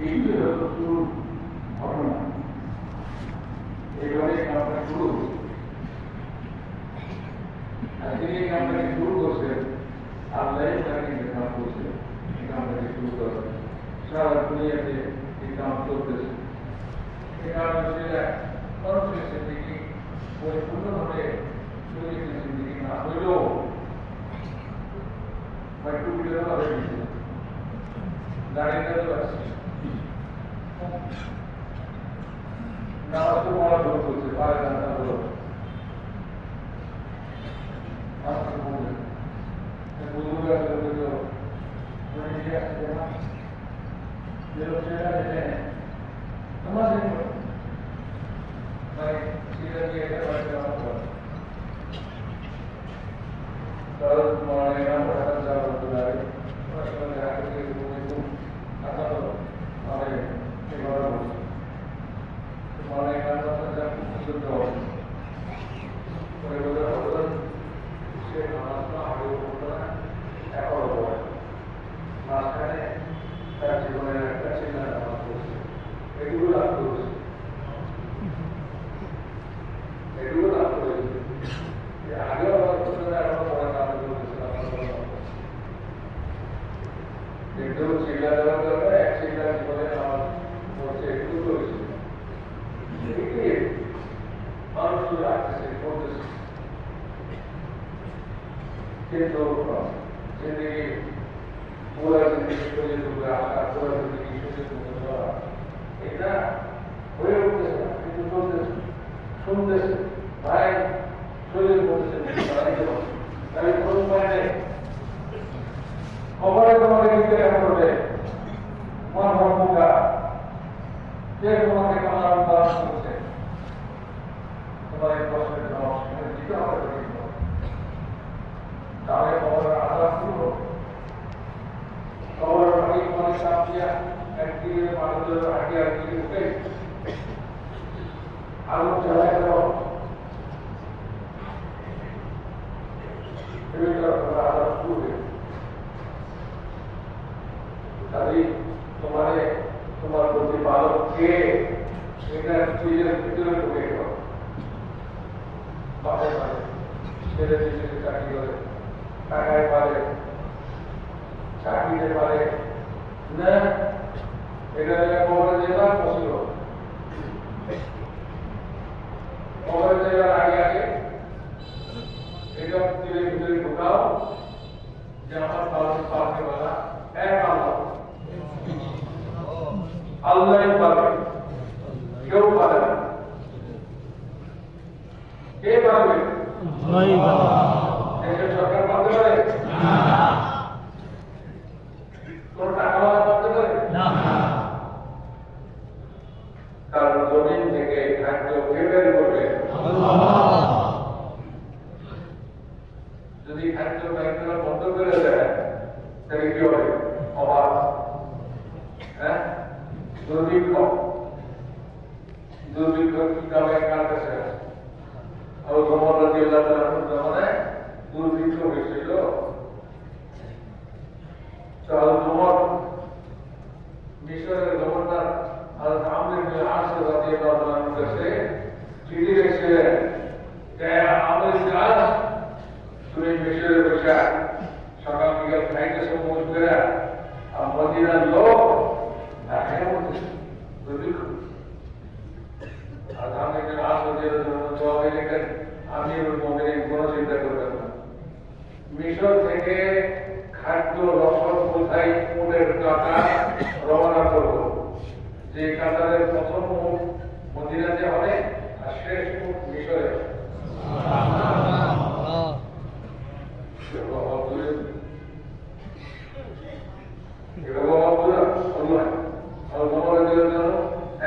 এইগুলো হলো শুরু ঘটনা এইভাবে কামটা শুরু আর তিনি এই কামটাকে শুরু করছেন আল্লাহ তাকে কাম করছে এই কামটাকে শুরু করছে সারা দুনিয়াতে এই কাম চলতেছে এই কারণে মানুষের থেকে পরিপূর্ণভাবে जिंदगी ना हो मैं टू व्हीलर वाले गाड़ी का तो ना तो बड़ा दूर से बाहर जाना बोलो आप तो बोल मैं बोलूँगा तो मैंने क्या किया ये लोग चला देते हैं समझ नहीं मैं सीधा किया था मैं जाऊँगा कल तुम्हारे यहाँ बड़ा ज़्यादा बुलाए प्रश्न जाकर के तुम आता तो हमारे निवारण हो तुम्हारे यहाँ बड़ा ज़्यादा शुद्ध हो और ये बड़ा बड़ा से नाश्ता आगे होता है ऐसा होता है नाश्ता ने कैसे बनाया कैसे ना नाश्ता एक दूसरा दोस्त एक दूसरा दोस्त ये आगे वाला दूसरा ऐसा बड़ा काम एकदम चिल्ला लगा कर रहा है चिल्ला बोले आप मुझसे एक दोस्त देखिए मानुष आते से बहुत के तो जिंदगी पूरा जिंदगी को ये दूर आता पूरा जिंदगी को ये दूर आता इतना हुए होते हैं कि तो सुनते से भाई सुने बोलते से भाई तो कभी कोई पाए खबर तुम्हारे लिए क्या होते मन होगा ये तुम्हारे कमाल का सोचे तुम्हारे पास में जवाब में जितना हो तारे खबर आधा शुरू खबर बड़ी कौन सा किया एक्टिव मालूम आगे आगे उठे आलू चलाए तो फिर आधा शुरू तभी तुम्हारे प्रतिपादक के चीजें कितने टूटेगा बातें वाले मेरे पीछे से चाकी वाले काकाई वाले चाकी दे वाले न इधर कोवर देना पॉसिबल कोवर देना आगे आगे एकदम धीरे धीरे ढुकाओ जहाँ पर सामने वाला अल्लाह पाक क्यों पालन के पालन नहीं ऐसे सरकार पालन करे तो टाका पालन करे ना कारण जमीन থেকে খাদ্য কেটে করবে যদি খাদ্য ব্যাংকগুলো বন্ধ করে দেয় তাহলে কি হবে অভাব হ্যাঁ দুর্ভিক্ষ কি কারণে কাটতেছে আর ওমর রাদিয়াল্লাহু তাআলার জামানায় দুর্ভিক্ষ হয়েছিল তো ওমর মিশরের গভর্নর হযরত আমর ইবনে আস রাদিয়াল্লাহু তাআলার কাছে চিঠি লিখছিলেন যে আমর ইবনে আস তুমি মিশরে বসে সকাল বিকাল খাইতেছো মুখ করে আর মদিনার লোক মিশর থেকে খাদ্য রসদ কোথায় উটের টাকা রওনা করবো যে কাতারের প্রথম মুখ মদিনাতে হবে আর শেষ মুখ মিশরে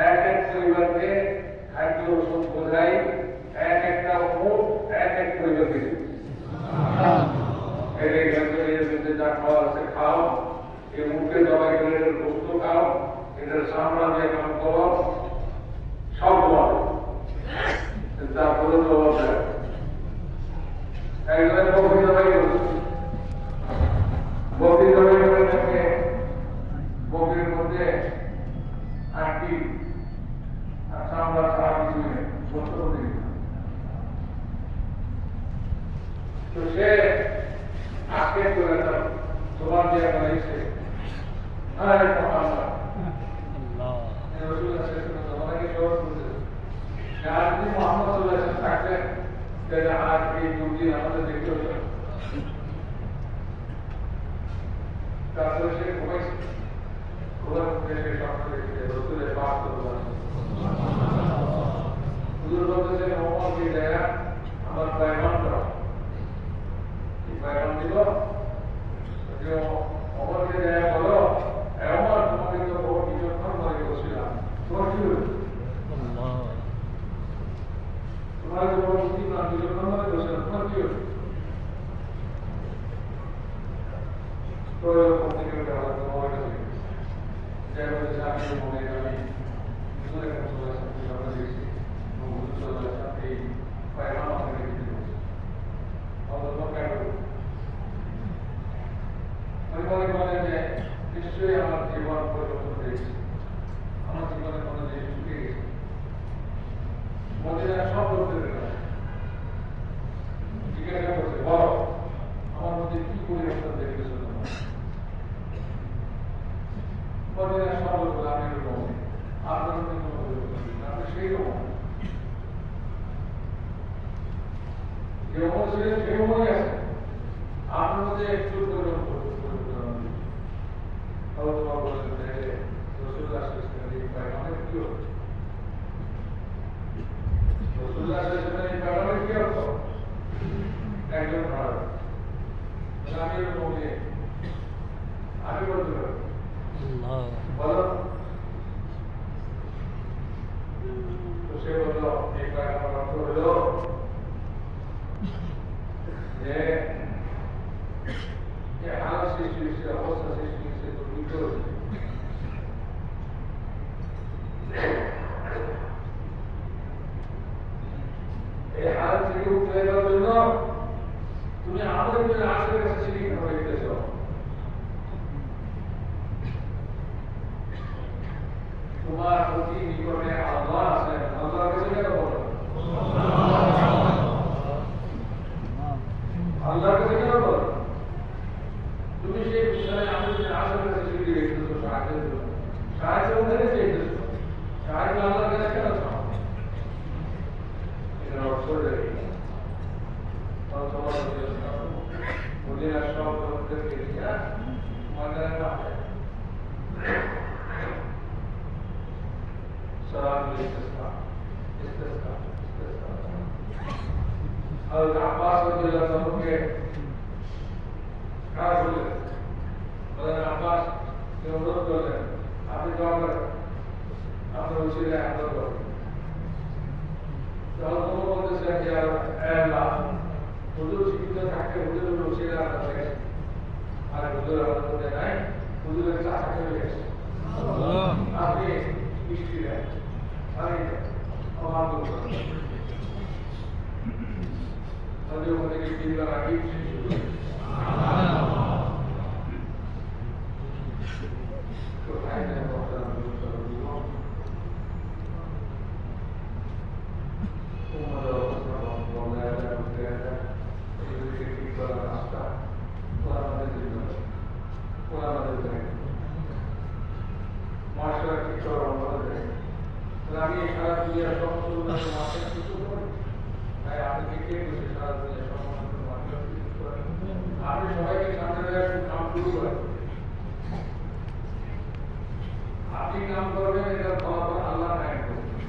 এক এক পরিবারকে খাদ্য ওষুধ বোঝাই এক একটা মুখ এক এক পরিবারকে যা খাওয়া আছে খাও এই মুখে জবাই করে এটার বস্তু খাও এটার সামনা দিয়ে কাম করো সব তোমার তারপরে তো একজনের বকরি জবাই করছে বকরি জবাই করে থাকে বকরির মধ্যে আটটি আর সামনা ছাড়া কিছু নেই তো সে আজকে করে তার জবাব দেওয়া হয়েছে আরে আল্লাহ রসুল সাল্লাল্লাহু আলাইহি ওয়াসাল্লাম মোহাম্মদ সাল্লাল্লাহু আলাইহি ওয়াসাল্লাম থাকতেন যারা আজ এই দুদিন আমাদের দেখতে হতো তারপরে সে ঘুমাইছে ঘুমার মধ্যে সে স্বপ্ন দেখছে রসুলের পাপ করবো হুজুর বলতেছেন ওমরকে দেয়া আমার পায়মান করা পায়মান দিল ওমরকে দেয়া বলো ওমর তোমাকে তো বহু কিছুক্ষণ ধরে বলছিলাম তোমার কি হল তোমার তো বড় মুসলিম না কিছুক্ষণ ধরে বলছিলাম তোমার কি হল তো এরকম থেকে আলাদা তোমার কাছে যাই বলেছে আমি মনে আমি হুজুরের কাছে চলে আসলাম আমরা দেখছি হুজুর চলে আসলাম এই পায়মান আমাকে দিতে বলছে অন্তত কেন আমি মনে করেন যে নিশ্চয়ই আমার জীবন পরিবর্তন হয়েছে আমার জীবনে কোনো জিনিস ঢুকে গেছে মদিনার সব লোকদের জিজ্ঞাসা করছে বলো আমার মধ্যে কি পরিবর্তন দেখেছো মদিনার সব লোক আমি এরকম আপনার মধ্যে কোনো পরিবর্তন নেই আপনি সেই রকম যে অমর ছিলেন সেই অমরই আছে আপনার মধ্যে একটু পরিবর্তন একজন আমি বলতে পারি বলো তো সে বললো এই আমার অর্থ হলো যে হাল সৃষ্টি হয়েছে অবস্থা সৃষ্টি হয়েছে তো বুঝতে হচ্ছে এই হাল থেকে উঠে যাওয়ার জন্য তুমি আমাদের জন্য আসলে কাছে চিঠি হয়ে গেছ তোমার অতি নিকটে আল্লাহ আছেন আল্লাহর কাছে কেন বলো আল্লাহর কাছে কেন বলো তুমি সেই বিষয়ে আমাদের আসলে কাছে চিঠি রেখেছো সাহায্যের জন্য সাহায্য ওখানে চেয়েছো সাহায্য আল্লাহর কাছে কেন চাও এটা অর্থ দেয় মদিনার সব লোকদেরকে দিয়া ময়দানে পাঠায় সালাতুল ইস্তিসকা হযরত আব্বাস রাদিয়াল্লাহু আনহুকে কাজ বললেন বলেন আব্বাস কে অনুরোধ করলেন আপনি দোয়া করেন আপনার উচিলায় আদর করেন তাহলে তোমার বলতেছেন যে আল্লাহ হুজুর জীবিত থাকতে হুজুরের উচিলায় আদর করে আর হুজুর আদর করতে নাই হুজুরের চাচা চলে গেছে আপনি মিষ্টি দেন আমি আমার তাদের ওখানে গিয়ে দিনবার আগে কোথায় নেন আমি সারা দুনিয়ার সমস্ত মাসে কিছু করি তাই আপনি কে বসে সারা দুনিয়ার সমস্ত মাসে কিছু করেন আপনি সবাইকে সামনে রেখে কাম শুরু করেন আপনি কাম করবেন এটার ফলাফল আল্লাহ ন্যায় করবেন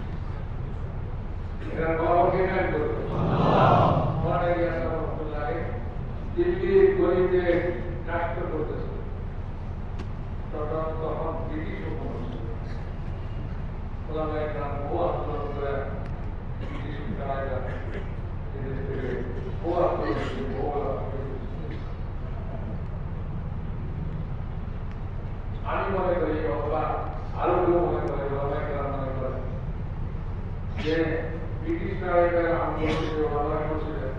এটার ফলাফল কে ন্যায় করবেন দিল্লির গলিতে রাষ্ট্র করতেছে তখন ব্রিটিশ হুকুমত ওলামায়ে কেরাম বহু আন্দোলন করে ব্রিটিশ বিজ্ঞানীরা এদের থেকে বহু আন্দোলন আমি মনে করি অথবা আরো কেউ মনে করে ওলামায়ে কেরাম মনে করে যে ব্রিটিশরা এটার আন্দোলন যে ওলামা করছিলেন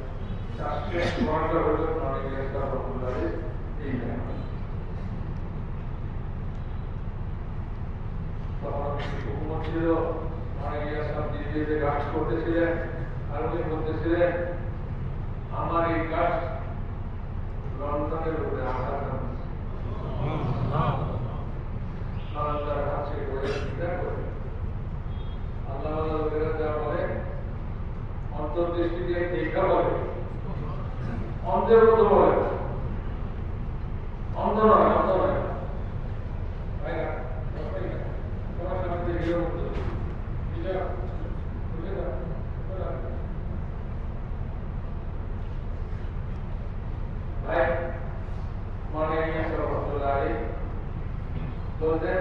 তার শেষ ঘন্টা হল অনেক ইসলাম রহমতুল্লাহ এই নেয় তখন হুকুমত ছিল অনেক ইসলাম দিল্লিতে কাজ করতেছিলেন আর উনি বলতেছিলেন আমার এই কাজ লন্ডনের উপরে আঘাত আল্লাহর কাছে স্বীকার করে আল্লাহ লোকেরা যা বলে অন্তর্দৃষ্টি দিয়ে দেখা অন্ধের মতো বলে, অন্ধ নয়, অন্ধ নয়, তাই না? তোমার সামনে হিরো মতো বুঝে না, ভাই মাননীয় সভাপতি বলতেন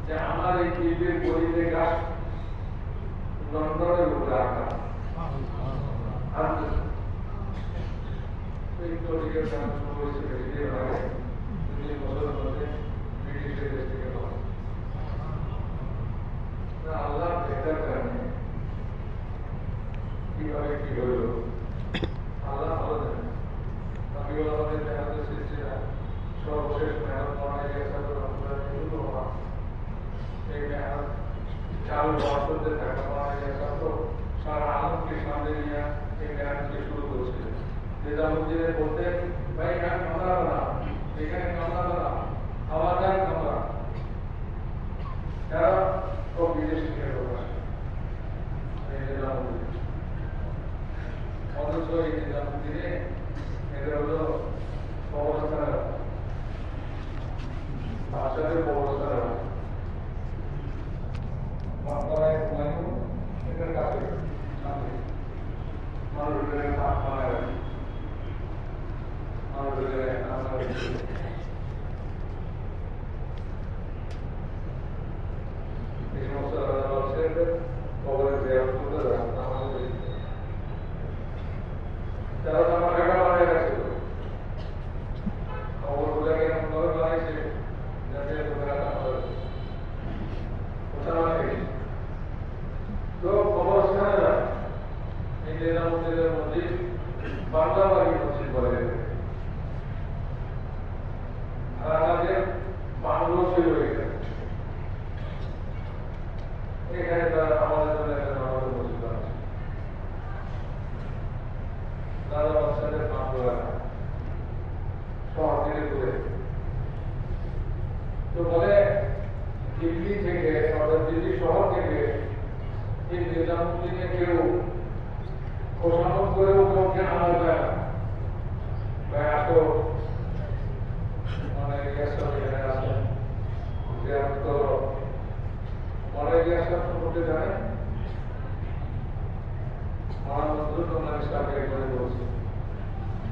যে আমার এই পৃথিবীর গরিবে গাছ লন্ডনের উপরে আঁকা ভিক্টোরিয়ার শুরু হয়েছে ব্রিটিশের আগে ২০ বছরের মধ্যে ব্রিটিশের দেশ থেকে আল্লাহ দেখার কারণে কিভাবে কি হইল আল্লাহ ভালো জানেন। আমি আমাদের মেহনতের সৃষ্টিরা সর্বশেষ মেহনত বানাই গেছে এই মেহনত চালু বছরদের টাকা বানাই গেছে তো সারা আলমকে সামনে নিয়ে এই মেহনতকে শুরু করছে। নিজামুদ্দিনের বলতেন ভাই এখানে কামরা না, এখানে কামরা না, আওয়াজান কামরা, যারা ও বিদেশ থেকে লোক আসে এই নিজামুদ্দিন। অথচ এই নিজামুদ্দিনে এদের হলো অবস্থান ভাষাদের অবস্থান মাত্রায় ঘুমাইও এদের কাছে মানুষের পাক বানায় মানুষের এই সমস্ত খবরের দেওয়া করতে আমাদের যারা আমার টাকা বানায় গেছিল খবরগুলোকে এমন ভাবে বানাইছে যাতে তো খবরস্থানেরা এই নিজামুদ্দিনের মসজিদ বাংলা বাড়ি মসজিদ বলে আর আমাদের বাংলো ছিল এখানে তারা আমাদের জন্য একটা আমাদের মসজিদ আছে দাদা বাচ্চাদের বাংলো শহর থেকে দূরে। তো বলে দিল্লি থেকে অর্থাৎ দিল্লি শহর থেকে এই নিজামুদ্দিনে কেউ খোসামত করেও কাউকে আনা যায় না বা এত মানে এখানে আসেন যে তো মনে গ্যাসটা সম্পর্কে জানেন মহানন্দ তোমার ইসলামকে করে বলছে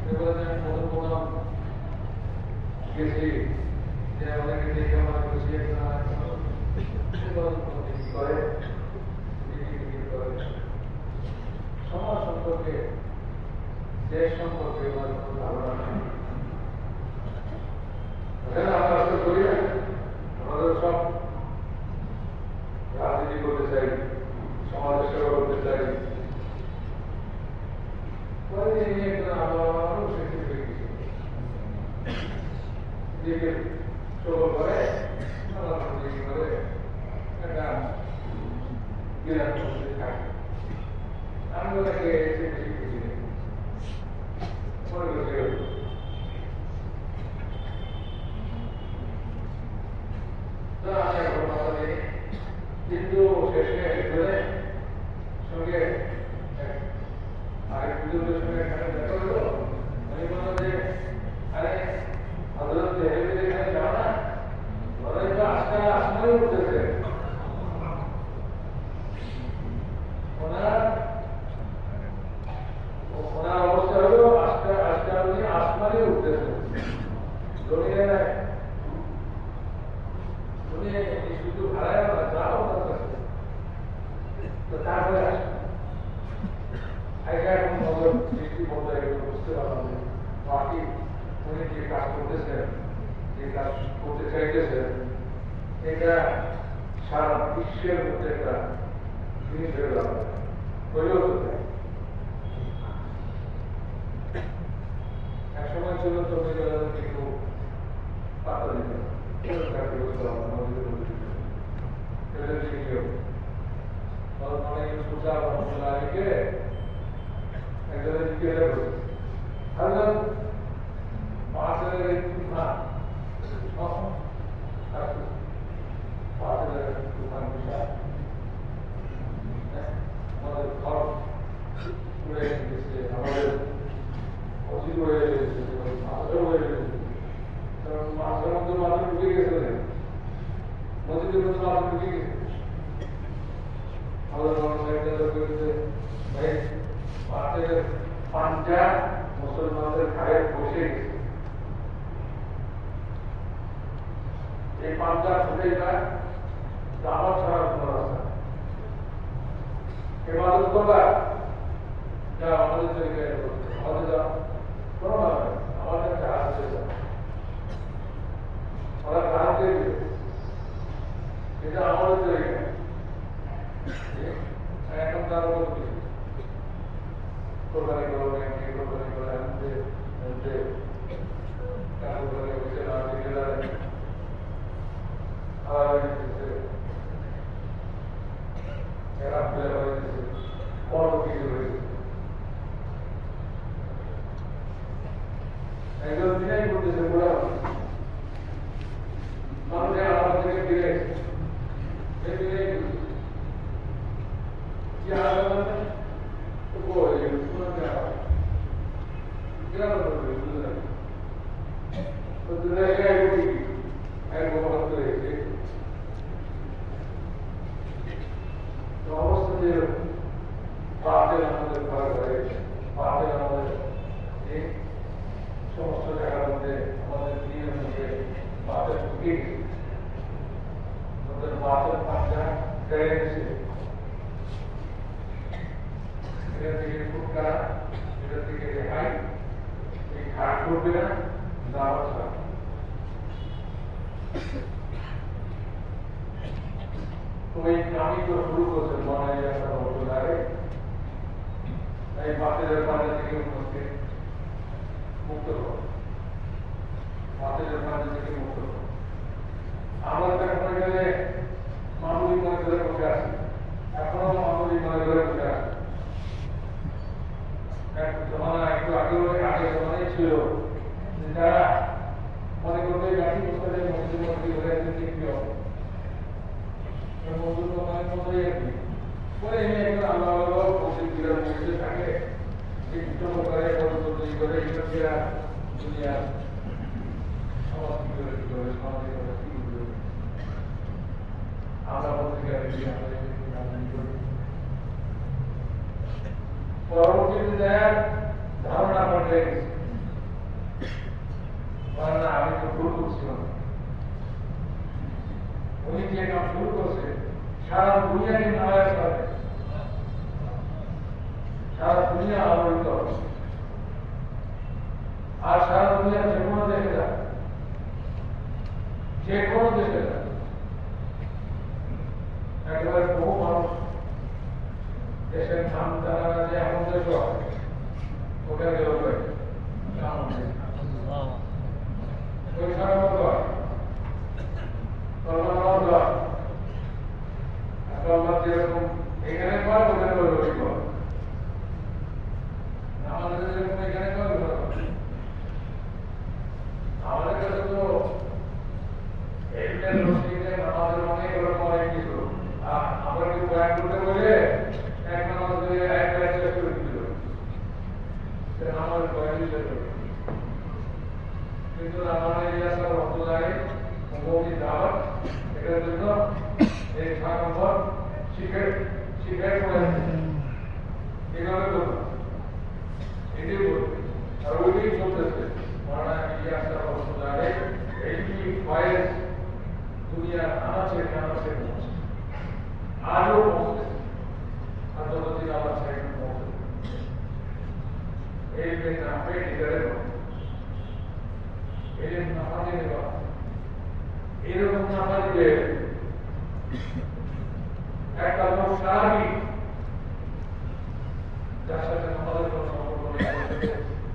এগুলো আমি প্রথম গেছি যে অনেকে দেখে আমার খুশি করে সমাজ সম্পর্কে দেশ সম্পর্কে ধারণা নেই। আমরা আশা করি আমাদের সব রাজনীতি করতে চাই, সমাজের সেবা করতে চাই, করে একটা বিরাট থাকে আমি ওটাকে বেশি খুশি নেই মনে করছি আমি এখন কথা নেই কিন্তু শেষে একজনের সঙ্গে আরেক বুজুর্গের সঙ্গে এখানে দেখা হলো উনি বলল যে আরে হযরত দেহলভীর এখানে যাও না ওরাই তো আজকাল আসমানে উঠতেছে ওনার অবস্থা হলো আজকাল উনি আসমানে উঠতেছে জমিনে নাই উনি শুধু ভাড়ায় না যাও ওনার কাছে তো তারপরে আসবে এখন নজর দৃষ্টি বন্ধ হয়ে গেল বুঝতে পারলাম যে বাকি উনি যে কাজ করতেছেন যে কাজ করতে চাইতেছেন এটা সারা বিশ্বের মধ্যে একটা জিনিস হয়ে গেল হইলেও তো তাই এক সময় ছিল চলে গেলে কিন্তু পাতা দিত একজনের জিজ্ঞাসা করছে হাজরাত ৫,০০০ তুফান ৫,০০০ তুফান বিশাল আমাদের ঘর উড়ে গেছে আমাদের অচির হয়ে গেছে বুঝে গেছে আমাদের মনোসাইকেলের বিরুদ্ধে ভারতের পাঞ্জা মুসলমানদের ঘাড়ে বসে গেছে এই পাঞ্জা ছুটে যায় দাওয়াত ছাড়া কোনো রাস্তা ইবাদত করবা যা আমাদের তরিকায় আমাদের যা কোনো আমাদের কাজ হয়ে যায় ওরা কাজ দিয়ে এটা আমাদের তরিকা এখন তার উপর কিছু কোরবানি করো কোরবানি করে আনতে কাজ করে বসে না দিকে দাঁড়ায় আর এরা ফেলে হয়েছে বড় কিছু হয়েছে একজন দিনাই করতেছে পুরা মানুষ আমার থেকে ফিরে ফিরে কি আলাদা তো বলে শুনে দেওয়া কেন বলবে বুঝলে তো দুনিয়ায় বলি এক বড় হয়েছে তো অবস্থা যে পাতে আমাদের ঘরে ঘরে পাতে আমাদের এই সমস্ত জায়গার মধ্যে আমাদের দিনের মধ্যে পাতে ঢুকে গেছে ওদের পাতের পাঞ্জা কেড়ে গেছে এটা থেকে ফুটকা এটা থেকে রেহাই এই ঘাট করবে না দাওয়াত ছাড়া তো এই আমি তো শুরু করছে মনে একটা বছরে এই বাচ্চাদের পাঞ্জা থেকে মুক্ত করো বাচ্চাদের পাঞ্জা থেকে মুক্ত করো আমরা এখন গেলে মামুলি মনে করে বসে আছি এখনো মামুলি মনে করে বসে আছি জমানা একটু আগে জমানাই ছিল যারা মনে করতে গাড়ি বসতে মসজিদ মন্দির হয়ে একদিন দেখবি হবে মজুর দোকানের মতোই আর কি পরে এমনি একজন আল্লাহ আল্লাহ মসজিদ বিরাট মসজিদে থাকে জন্য করে তৈরি করে ইন্ডিয়া দুনিয়া সমাজ কি করে কি করে সামাজিক কি করে আমরা পত্রিকা দেখি পরবর্তীতে ধারণা পাল্টে গেছে না আমি তো ভুল করছিলাম উনি যে কাজ শুরু করছে সারা দুনিয়াকে নারাজ করে সারা দুনিয়া আলোড়িত আর সারা দুনিয়া যে কোনো দেশে যায় যে কোনো দেশে যায় একেবারে বহু মানুষ দেশের নাম জানা না যে এমন দেশ ওটা গেল যেরকম এখানে কয় ওখানে আমাদের যেরকম এখানে কয় আমাদের কাছে তো আমাদের অনেক রকম অনেক কিছু আমরা কি বয়ান করতে বলে এক নামাজ এক শেষ করে দিল আমাদের বয়ান কিন্তু আমাদের এলাকার রক্ত লাগে মৌলিক দাওয়াত এটার জন্য এই 6 নম্বর শিখে করে এভাবে করবো এটাই বলবে আর ওইটাই চলতেছে মারা ইলিয়াসের রক্ত লাগে এইটি ভয়েস দুনিয়ার আনাচে কানাচে পৌঁছে আজও পৌঁছতেছে আর যতদিন আমার সাইড পৌঁছে এই নামে লিডারের এর নাফা দিতে পারে এরকম নাফা দিলে একটা লোক সারাবি যার সাথে আমাদের কোনো সম্পর্ক নেই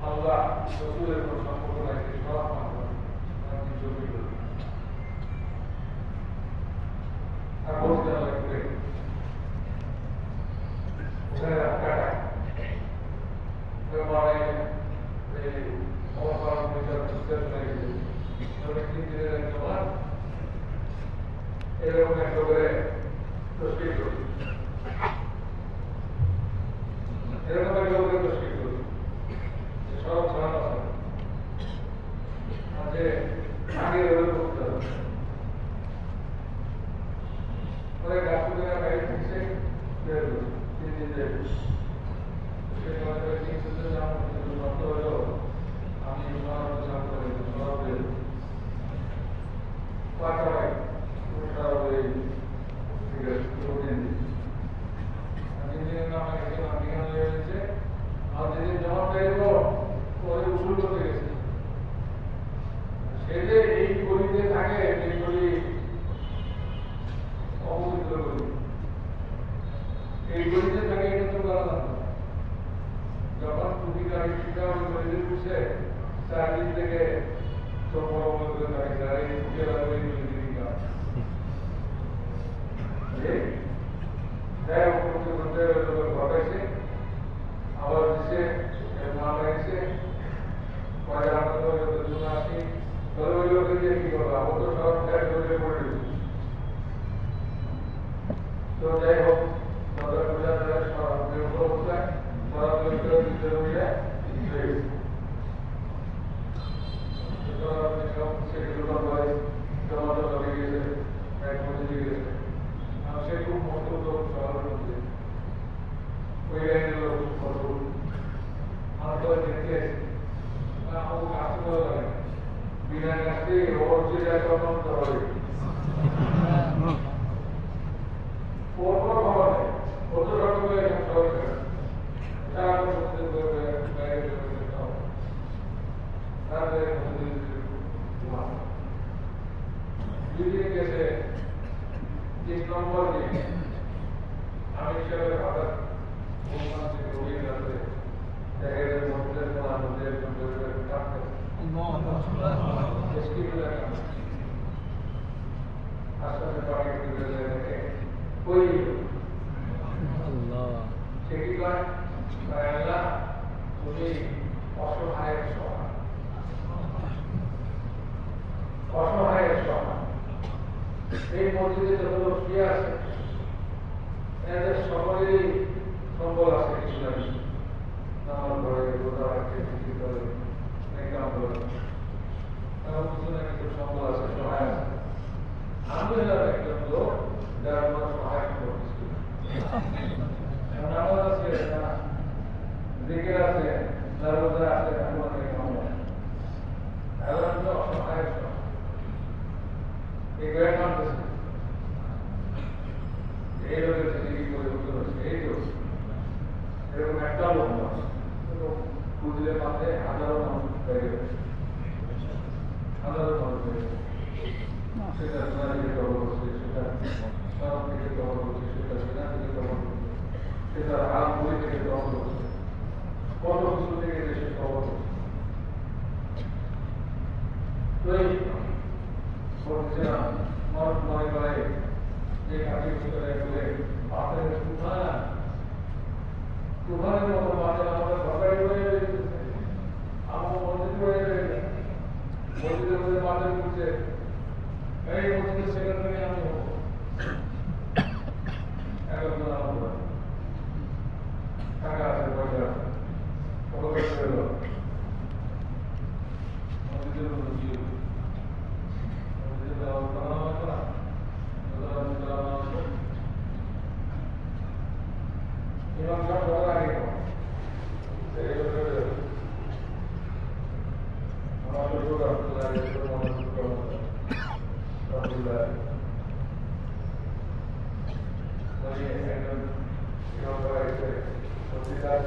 আল্লাহ রসুলের কোনো সম্পর্ক নাই সব আর বলতে লাগবে ওখানে কাটা এরকম একটা করে তসবিহ করি এরকম একটা করে তসবিহ করি সব ছাড়া আছে আগে করতে হবে প্রতিনিধিদের সেই মনে চিন্তিত যেমন নষ্ট হলেও আমি সরকারের পাঠাই প্রতিনিধি আমি হয়েছে আর যেদিন জমা পেয়েছিল পরে উসুল করতে গেছে সে যে এই গলিতে থাকে এইগুলি অপবিত্র গলি এই গলিতে থাকে এটা তো করা যাবে যখন টুপি গাড়ি টিকা ওই গলিতে উঠছে চারদিক থেকে সব বড় বড় করে থাকে যারা এই টুপি লাগবে এই গলিতে টিকা করতে করতে ঘটাইছে আবার দিছে মা লাগছে পরে আমরা আসি তবে ওই লোকে দিয়ে কি করবো আমার তো সব ফ্ল্যাট ধরে পড়ে দিচ্ছি তো যাই হোক অবস্থায় সে খুব মত শহরের মধ্যে ওই লাইনের লোক আমার দেখতে আমাকে কাছে করা লাগে বিনা কাছে ওর যে যায় তখন হবে ওর কোনো খবর নেই কত রকমের সরকার গেছে ৩ নম্বর দিন আমি হিসাবে হঠাৎ রোগীর কাছে দেখা গেছে মন্দিরের মধ্যে আস্তে পানি ওই সে কি করে আল্লাহ তুমি অসহায়ের সহায় অসহায়ের সহায় এই মসজিদে যত লোক শুয়ে আছে এদের সকলেরই সম্বল আছে কিছু না কিছু নামাজ পড়ে রোজা রাখে বিক্রি করে কাম করে কারণ কিছু না কিছু সম্বল আছে সহায় আছে আমি হলাম একজন লোক যার কোনো সহায় করতেছি নামাজ আছে না জিকির আছে না রোজা আছে এমন এমন তো অসহায় এই গ্রেট মানতেছে এই লোকের জিকির করে উঠতে হচ্ছে এই তো এরকম একটা লোক বুঝলে মাথায় হাজারো মানুষ বেড়ে গেছে হাজারো মানুষ বেড়ে গেছে সেটা সোনা থেকে কবর করছে সেটা সরব থেকে কবর করছে সেটা সেনা থেকে কবর করছে সেটা আরাম বই থেকে কবর করছে কত কিছু থেকে দেশে কবর করছে তো এই বলছিলাম মানুষ মনে করে যে কাঠি ভিতরে বলে পাথরের তুফানের মতো পাথর আমাদের সরকারি হয়ে যেতেছে আমার মসজিদ হয়ে যাবে মসজিদের মধ্যে পাথর ঘুরছে এই মসজিদের সেক্রেটারি আমি হবো এখন টাকা আছে পয়সা আছে কত কষ্ট হলো মসজিদের মধ্যে কি মসজিদের ইমাম সাহেব বলার আগে আমার শ্বশুর রহমতুল্লাহ একজন ইমাম করা এসে পত্রিকার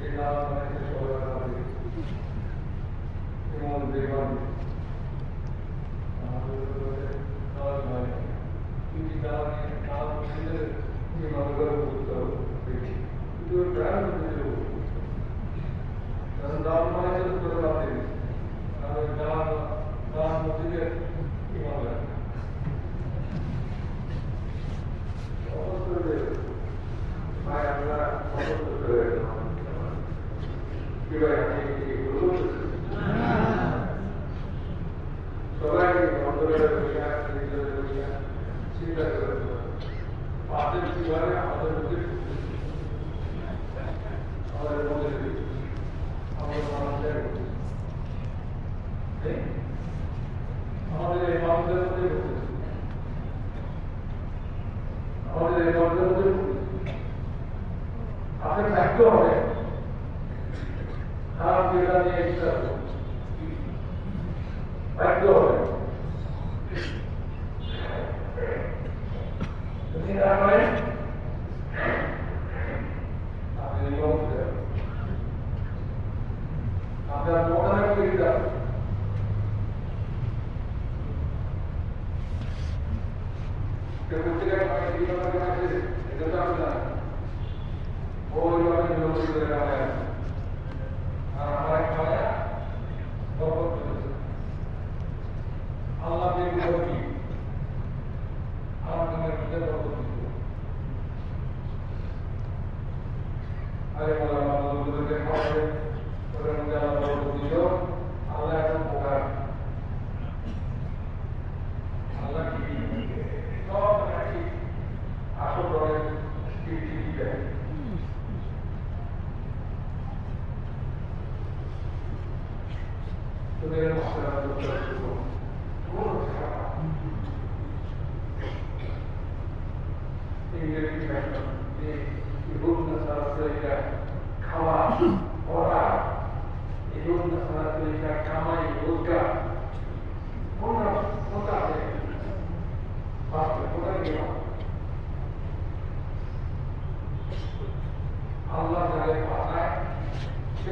এই নাম ইমাম দেওয়ান সবাই অন্তরের চিন্তা করে পাশের জীবনে আমাদের মধ্যে আমাদের মধ্যে আমাদের মানুষের আমাদের এই মানুষের মধ্যে আমাদের মধ্যে আপনি থাকতে হবে খারাপ যেটা নিয়ে ইচ্ছা থাকতে হবে যদি না হয় আপনি আপনার মনে করে যাবেন পত্রিকায় আছে এটা তো আমি জানি ওই আমি বিরোধী করে আর আমার এক ভাইয়া আল্লাহ বিরোধী আমার নামের মধ্যে আরে বলে খাওয়াবে ওটার মধ্যে আল্লাহ দিল আল্লাহ এখন উপকার আল্লাহ কি সব নাকি আসল রঙের ঠিক দেয় তোদের মশলা খাওয়া পড়া এবং কামাই রোজগার কোনটা আছে আল্লাহ যাদের পাঠায় সে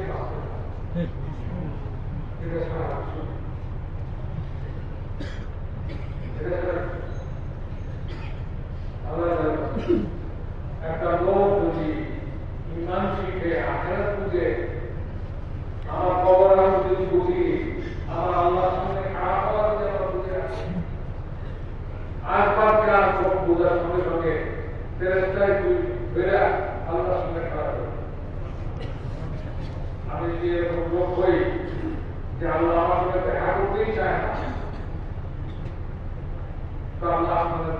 একটা লোক যদি ইমান শিখে আখেরাত বুঝে আমার খবর আমি যদি বুঝি আমার আল্লাহর সামনে খারাপ হওয়ার যদি আমরা বুঝে রাখি আসবার কাজ সব বোঝার সঙ্গে সঙ্গে ফেরেশতায় তুই বেড়ে আল্লাহর সঙ্গে খারাপ হবে আমি যদি এরকম লোক হই যে আল্লাহ আমার সঙ্গে দেখা করতেই চায় না তো আল্লাহ আপনাদের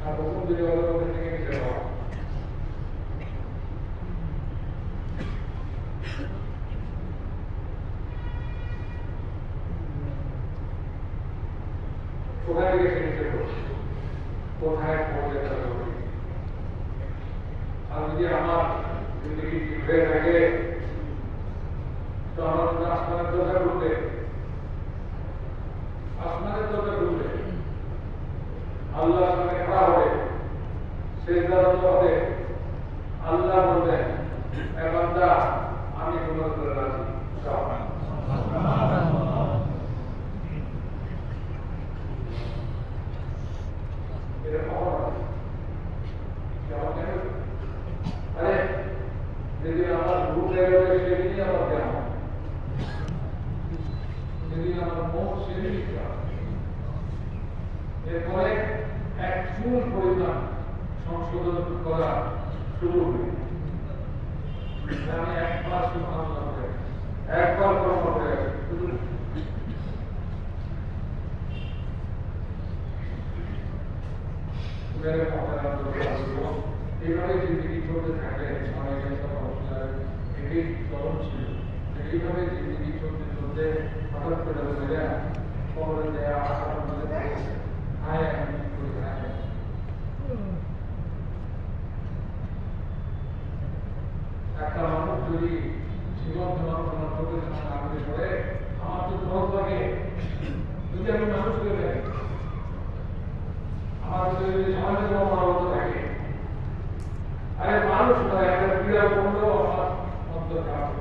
আর প্রথম যদি ওদের থেকে নিতে পারো কোথায় গেছে নিতে কোথায় পৌঁছে আর যদি আমার জিন্দগি হয়ে থাকে তো আমার আসমানের দরজা খুলবে আসমানের দরজা খুলবে আল্লাহ সামনে খাড়া হবে সেজদারত হবে আল্লাহ বলবেন এ বান্দা আমি তোমার করে রাজি আরে যদি আমার ভুল লেগে সেদিনই আমার কেমন যেদিন আমার মুখ সেদিনই এরপরে এক চুল পরিমাণ সংশোধন করা শুরু হবে আমি একবার একবার কর্ম করে শুধু এইভাবে জিন্দগি চলতে থাকে এটি চরম ছিল এইভাবে জিন্দগি চলতে চলতে হঠাৎ করে বলে খবরে দেয়া আসার মধ্যে আয় আমি করে থাকে একটা মানুষ যদি জীবন তোমার চোখের সামনে আগুনে পড়ে আমার তো সহজ লাগে যদি আমি মানুষ হয়ে থাকি আমার যদি সমাজের মতো থাকে আরে মানুষ নয় একটা ক্রীড়া করলেও আমার অন্তর খারাপ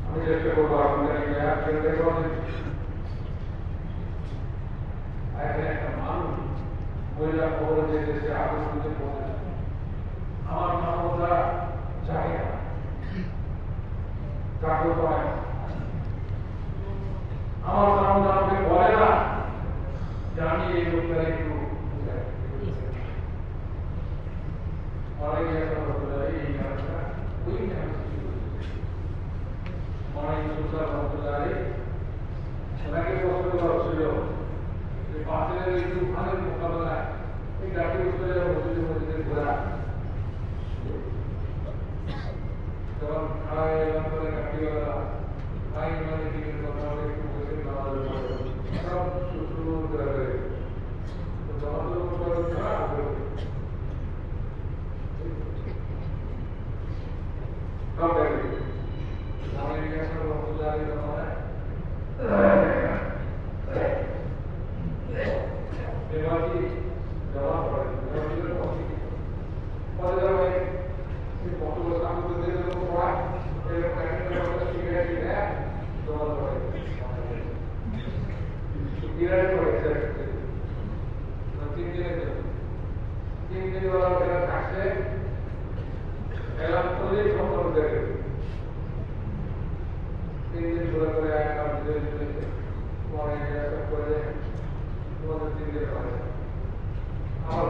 আমি চেষ্টা করবো আপনাদের এখানে একটা মানুষ মহিলা খবর যেতেছে আগুন খুঁজে পড়ে আমার মানবতা চাই না কাকে পায় আমার মানবতা আমাকে বলে না যে আমি এই লোকটা একটু অনেক এই কারণটা ওই অনেক সুন্দর ভক্তদারে ওনাকে প্রশ্ন করা ছিল যে পাঁচের এই তুফানের মোকাবেলায় এই জাতীয় স্তরে মসজিদের ঘোরা যখন খাড়া এলাম করে কাটিওয়ালা তাই মানে দিনের কথা একটু বসে সব শুরু করে যখন দিওয়ালা ওখানে থাকছে এলাম করে সম্পর্ক দেখে 3 দিন করে এক কাজ দিয়ে পরে সব করে তোমাদের 3 দিন হয় আমার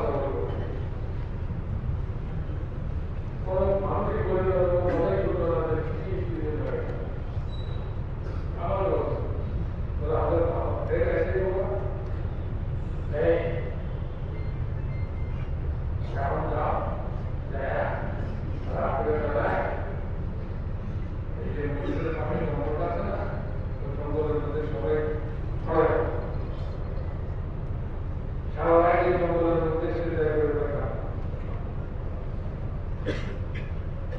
কোনো মানুষই বলে মনে করতে পারে কি আমার আমাদের এসে এই কেমন যাও আপনাদের এই যে মন্দিরের সামনে জঙ্গল আছে না ওই জঙ্গলের মধ্যে সবাই ছড়ে সারা এই জঙ্গলের মধ্যে সে জায়গায় রাখা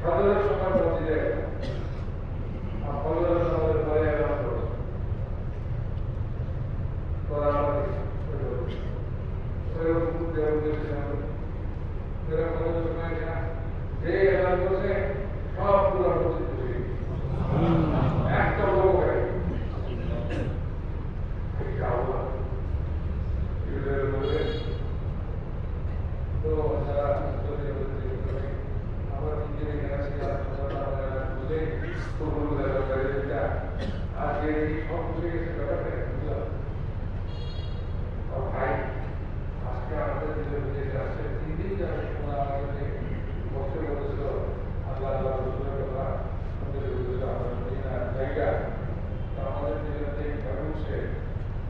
ফজরের সময় পৌঁছে যায় আর ফজরের সময় ঘরে এলাম করো তোরা আমাদের ওইরকম দেওয়া উদ্দেশ্যে এরকম সময় যে এলাম করছে সব পুরো করছে একটা লোক তো যারা আমরা নিজের এখানে আজকে সব বুঝে গেছে ব্যাপারটা বুঝলাম ভাই আজকে আমাদের নিজের বিদেশে আসছে 3 দিন যাবে তোমরা আমাদের বসে বলেছিল আল্লাহ আল্লাহ রসুলের কথা আমাদের জায়গা আমাদের নিজেদের উঠছে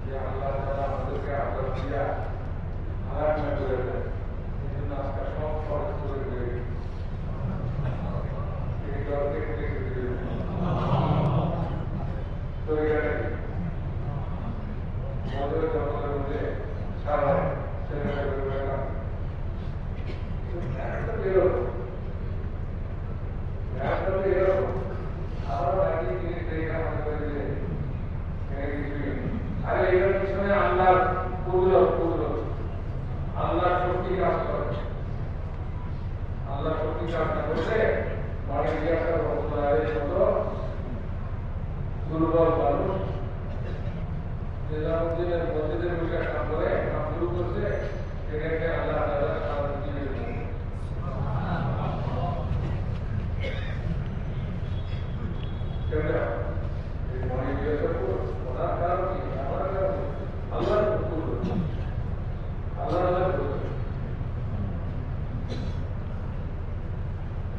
যে আল্লাহ তারা আমাদেরকে আল্লাহ দিয়া হারাক না করে দেয় এই জন্য আজকে সব খরচ করে দেবে তো এখানে মদের জঙ্গলের মধ্যে সারা ছেলে এরকম আরো একই জিনিস দেখে মনে করে যে কিছুই আরে এটার পিছনে আল্লাহর কুদরত আল্লাহর শক্তি কাজ করে আল্লাহর শক্তি কাজ না করলে বাড়ি জিজ্ঞাসার মতো দুর্বল মানুষ নিজামুদ্দিনের মসজিদের বসে কাম করে কাম শুরু করছে এটাকে আল্লাহ তাআলা সাহায্য দিয়ে মনে জিজ্ঞাসা করবো ওনার কারণ কি আমার কারণ আল্লাহ আল্লাহ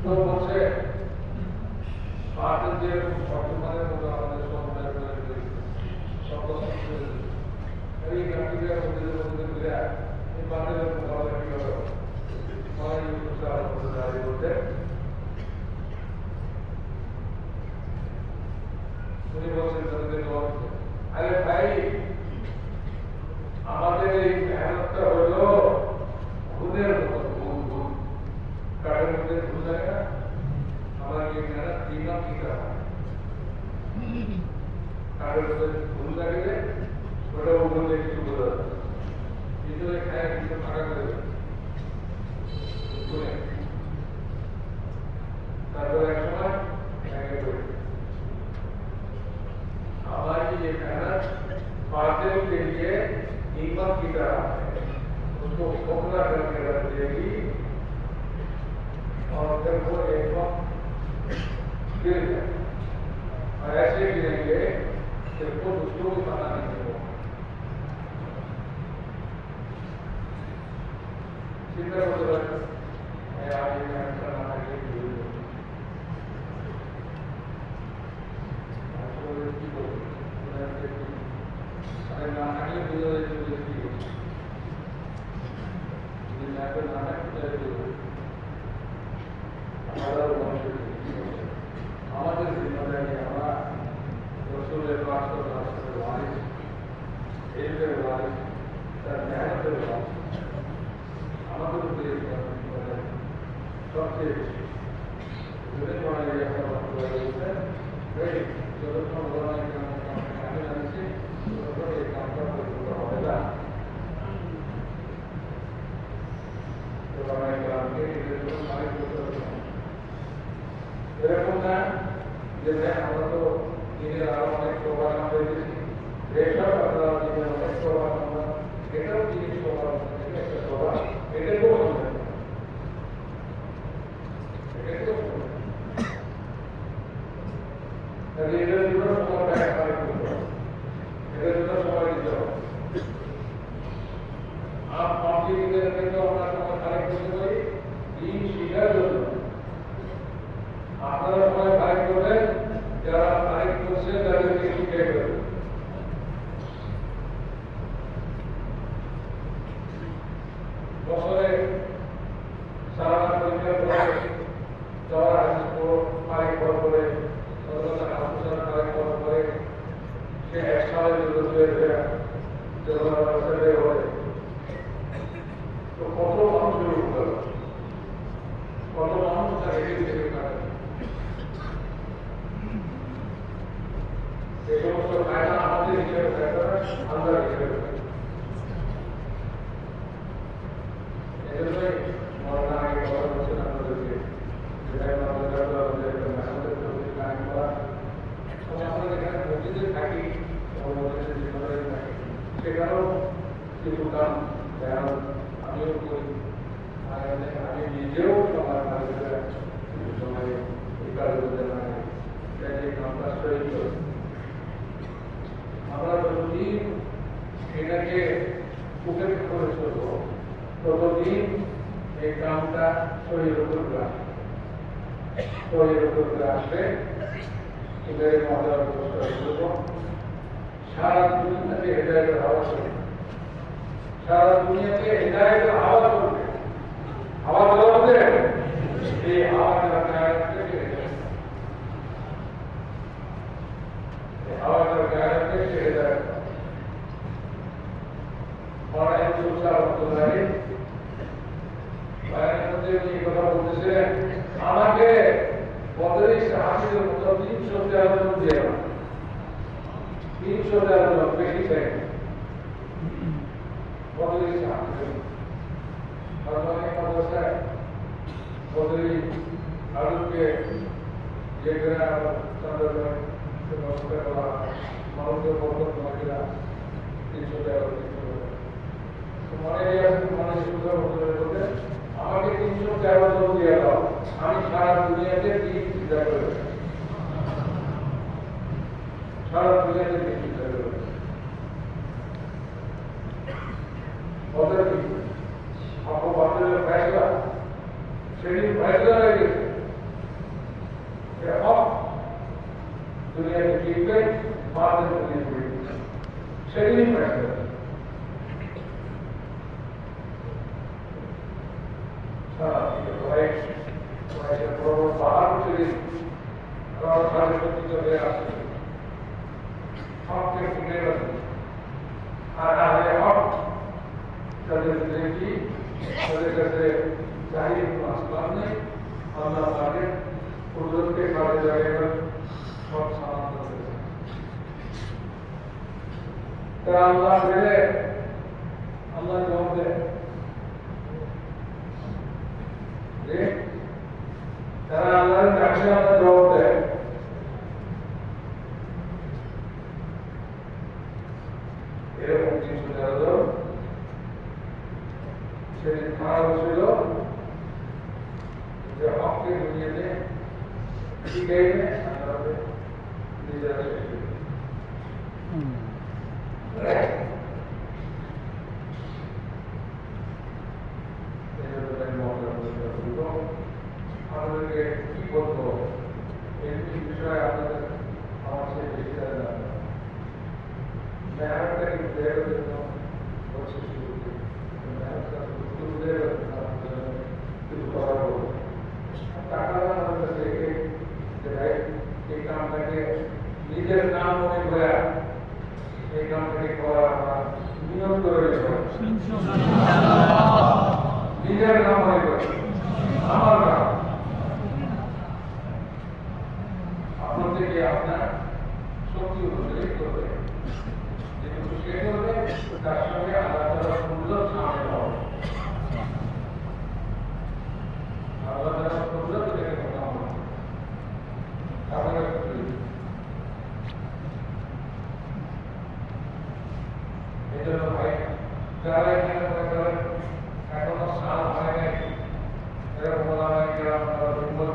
তো বলছে পাঠের যে বর্তমানের মতো আমাদের এই কান্ট্রির মধ্যে মিলে এই পাঠের মোকাবেলা কি হলো করতে উনি বলছেন তাদের আরে ভাই আমাদের এই মেহনতটা হলো ঘুমের মতো ঘুম কাঠের মধ্যে ঘুম যায় না আমার এই মেহনত দিনও কি করা কাঠের মধ্যে ঘুম লাগলে ওটা উপর দিয়ে কিছু বোঝা যাচ্ছে ভিতরে খায় কিছু ফাঁকা করে তারপর এক সময় हमारी ये मेहनत फातिल के लिए नीमक की तरह है उसको खोखला करके रख देगी और फिर वो एक वक्त गिर जाए और ऐसे गिरेंगे कि खुद उसको भी पता नहीं होगा चिंता को मैं आज ये मेहनत करना है नाटक আমাদের জিম্মেদারি আমরা রসুলের ওয়ারিস এলমের ওয়ারিস তার মেহনতের ওয়ারিস আমাদের উপরে সবচেয়ে বেশি যতক্ষণ আমি জানছি ততক্ষণ এই কামটা পরিপূর্ণ হবে না এরকম না যে আমরা তো দিনের আরো অনেক প্রোগ্রাম আমরা দিয়েছি এসব আপনারা দিনের অনেক প্রোগ্রাম আমরা এটাও জিনিস প্রোগ্রাম একটা প্রোগ্রাম এটাকেও দিন শিখার জন্য আপনারা সবাই ফাইট করবেন, যারা ফাইট করছে তাদেরকে শিখে করবেন। বছরে সারা পরীক্ষা করে যারা ফাইট করে করে সে এক সালের তো কত মানুষের উপকার, কত মানুষ তার এই সমস্ত কায়দা আমাদের হিসেবে আমরা হিসেবে এজন্যই মরনা আগে কথা বলছেন আপনাদেরকে আমরা যেখানে মসজিদে থাকি যেখানে থাকি সেখানেও কিছু কাম আমিও করি, আমি নিজেও আমার কিছু সময় এই কাজ করতে পারি, এই কামটা সহি করি। আমরা যতদিন এটাকে উপেক্ষা করে চলব ততদিন এই কামটা শরীরের উপর আসবে, শরীরের উপর আসবে। সারা দুনিয়াতে হেদায়েতের হাওয়া চলবে, সারা দুনিয়াতে হেদায়েতের হাওয়া চলবে। হাওয়া চলবে, এই হাওয়াটা গায়ের থেকে হাওয়াটার গায়ের থেকে হেদায়েত অনেক সুচার হতে পারে। কথা বলতেছিলেন আমাকে বদরের সাহায্যের মতো 313 জন দিয়ে 313 জন বেশি চাই বদরের সাহায্যের অবস্থায় বদরি আলুকে যে মানুষের বর্তমান মহিলা 313 মনে মনে সুন্দর বলতে আমাকে 313 জন দিয়ে দাও, আমি সারা দুনিয়াতে দিন চিন্তা করে সারা দুনিয়াতে দিন চিন্তা করে ওদের आपको बातें फैसला शेड्यूल फैसला रहेगी कि अब दुनिया की चीजें बाद में दुनिया की शेड्यूल फैसला बाहर चले और सारे बच्चे चले आते आपके सुने आना है अब चले की जैसे जाहिर आसमान ने अल्लाह ताले कुदरत के काले जाएगा सब सामान कर अल्लाह मिले अल्लाह जवाब दे তারা আল্লাহর কাছে আমরা জবাব দেয় এরকম কিছু যারা সেদিন খারাপ ছিল যে হককে দুনিয়াতে শিখাই নিজেরা আমাদেরকে কি বলবো এই বিষয়ে আপনাদের আমার সেই বেশি মেহনতটা কিন্তু দেওয়ার জন্য বলছে কিছু কথা বলবো টাকা আমাদের কাছে রেখে যে ভাই এই কামটাকে নিজের নাম মনে করে এই কামটাকে করা আমার নিয়ম করে নিজের নাম মনে করে আমার নাম আপনাদেরকে আপনার শক্তি অনুযায়ী করবে যেটুকু সে করবে তার সঙ্গে আল্লাহ তাআলা সুন্দর সামনে হবে আল্লাহ তাআলা সুন্দর দেখে কথা হবে আপনারা এই জন্য ভাই যারা এখানে এখনো সাল হয় নাই এরকম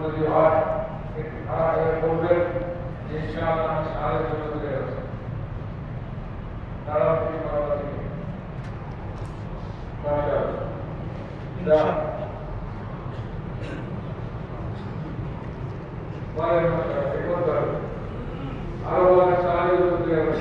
যদি হয় একটু খারাপ হয়ে পড়বেন ইনশাআল্লাহ আমি সালের জন্য চলে যাচ্ছি তারা মাশাআল্লাহ আরো অনেক সাহায্য করতে হবে।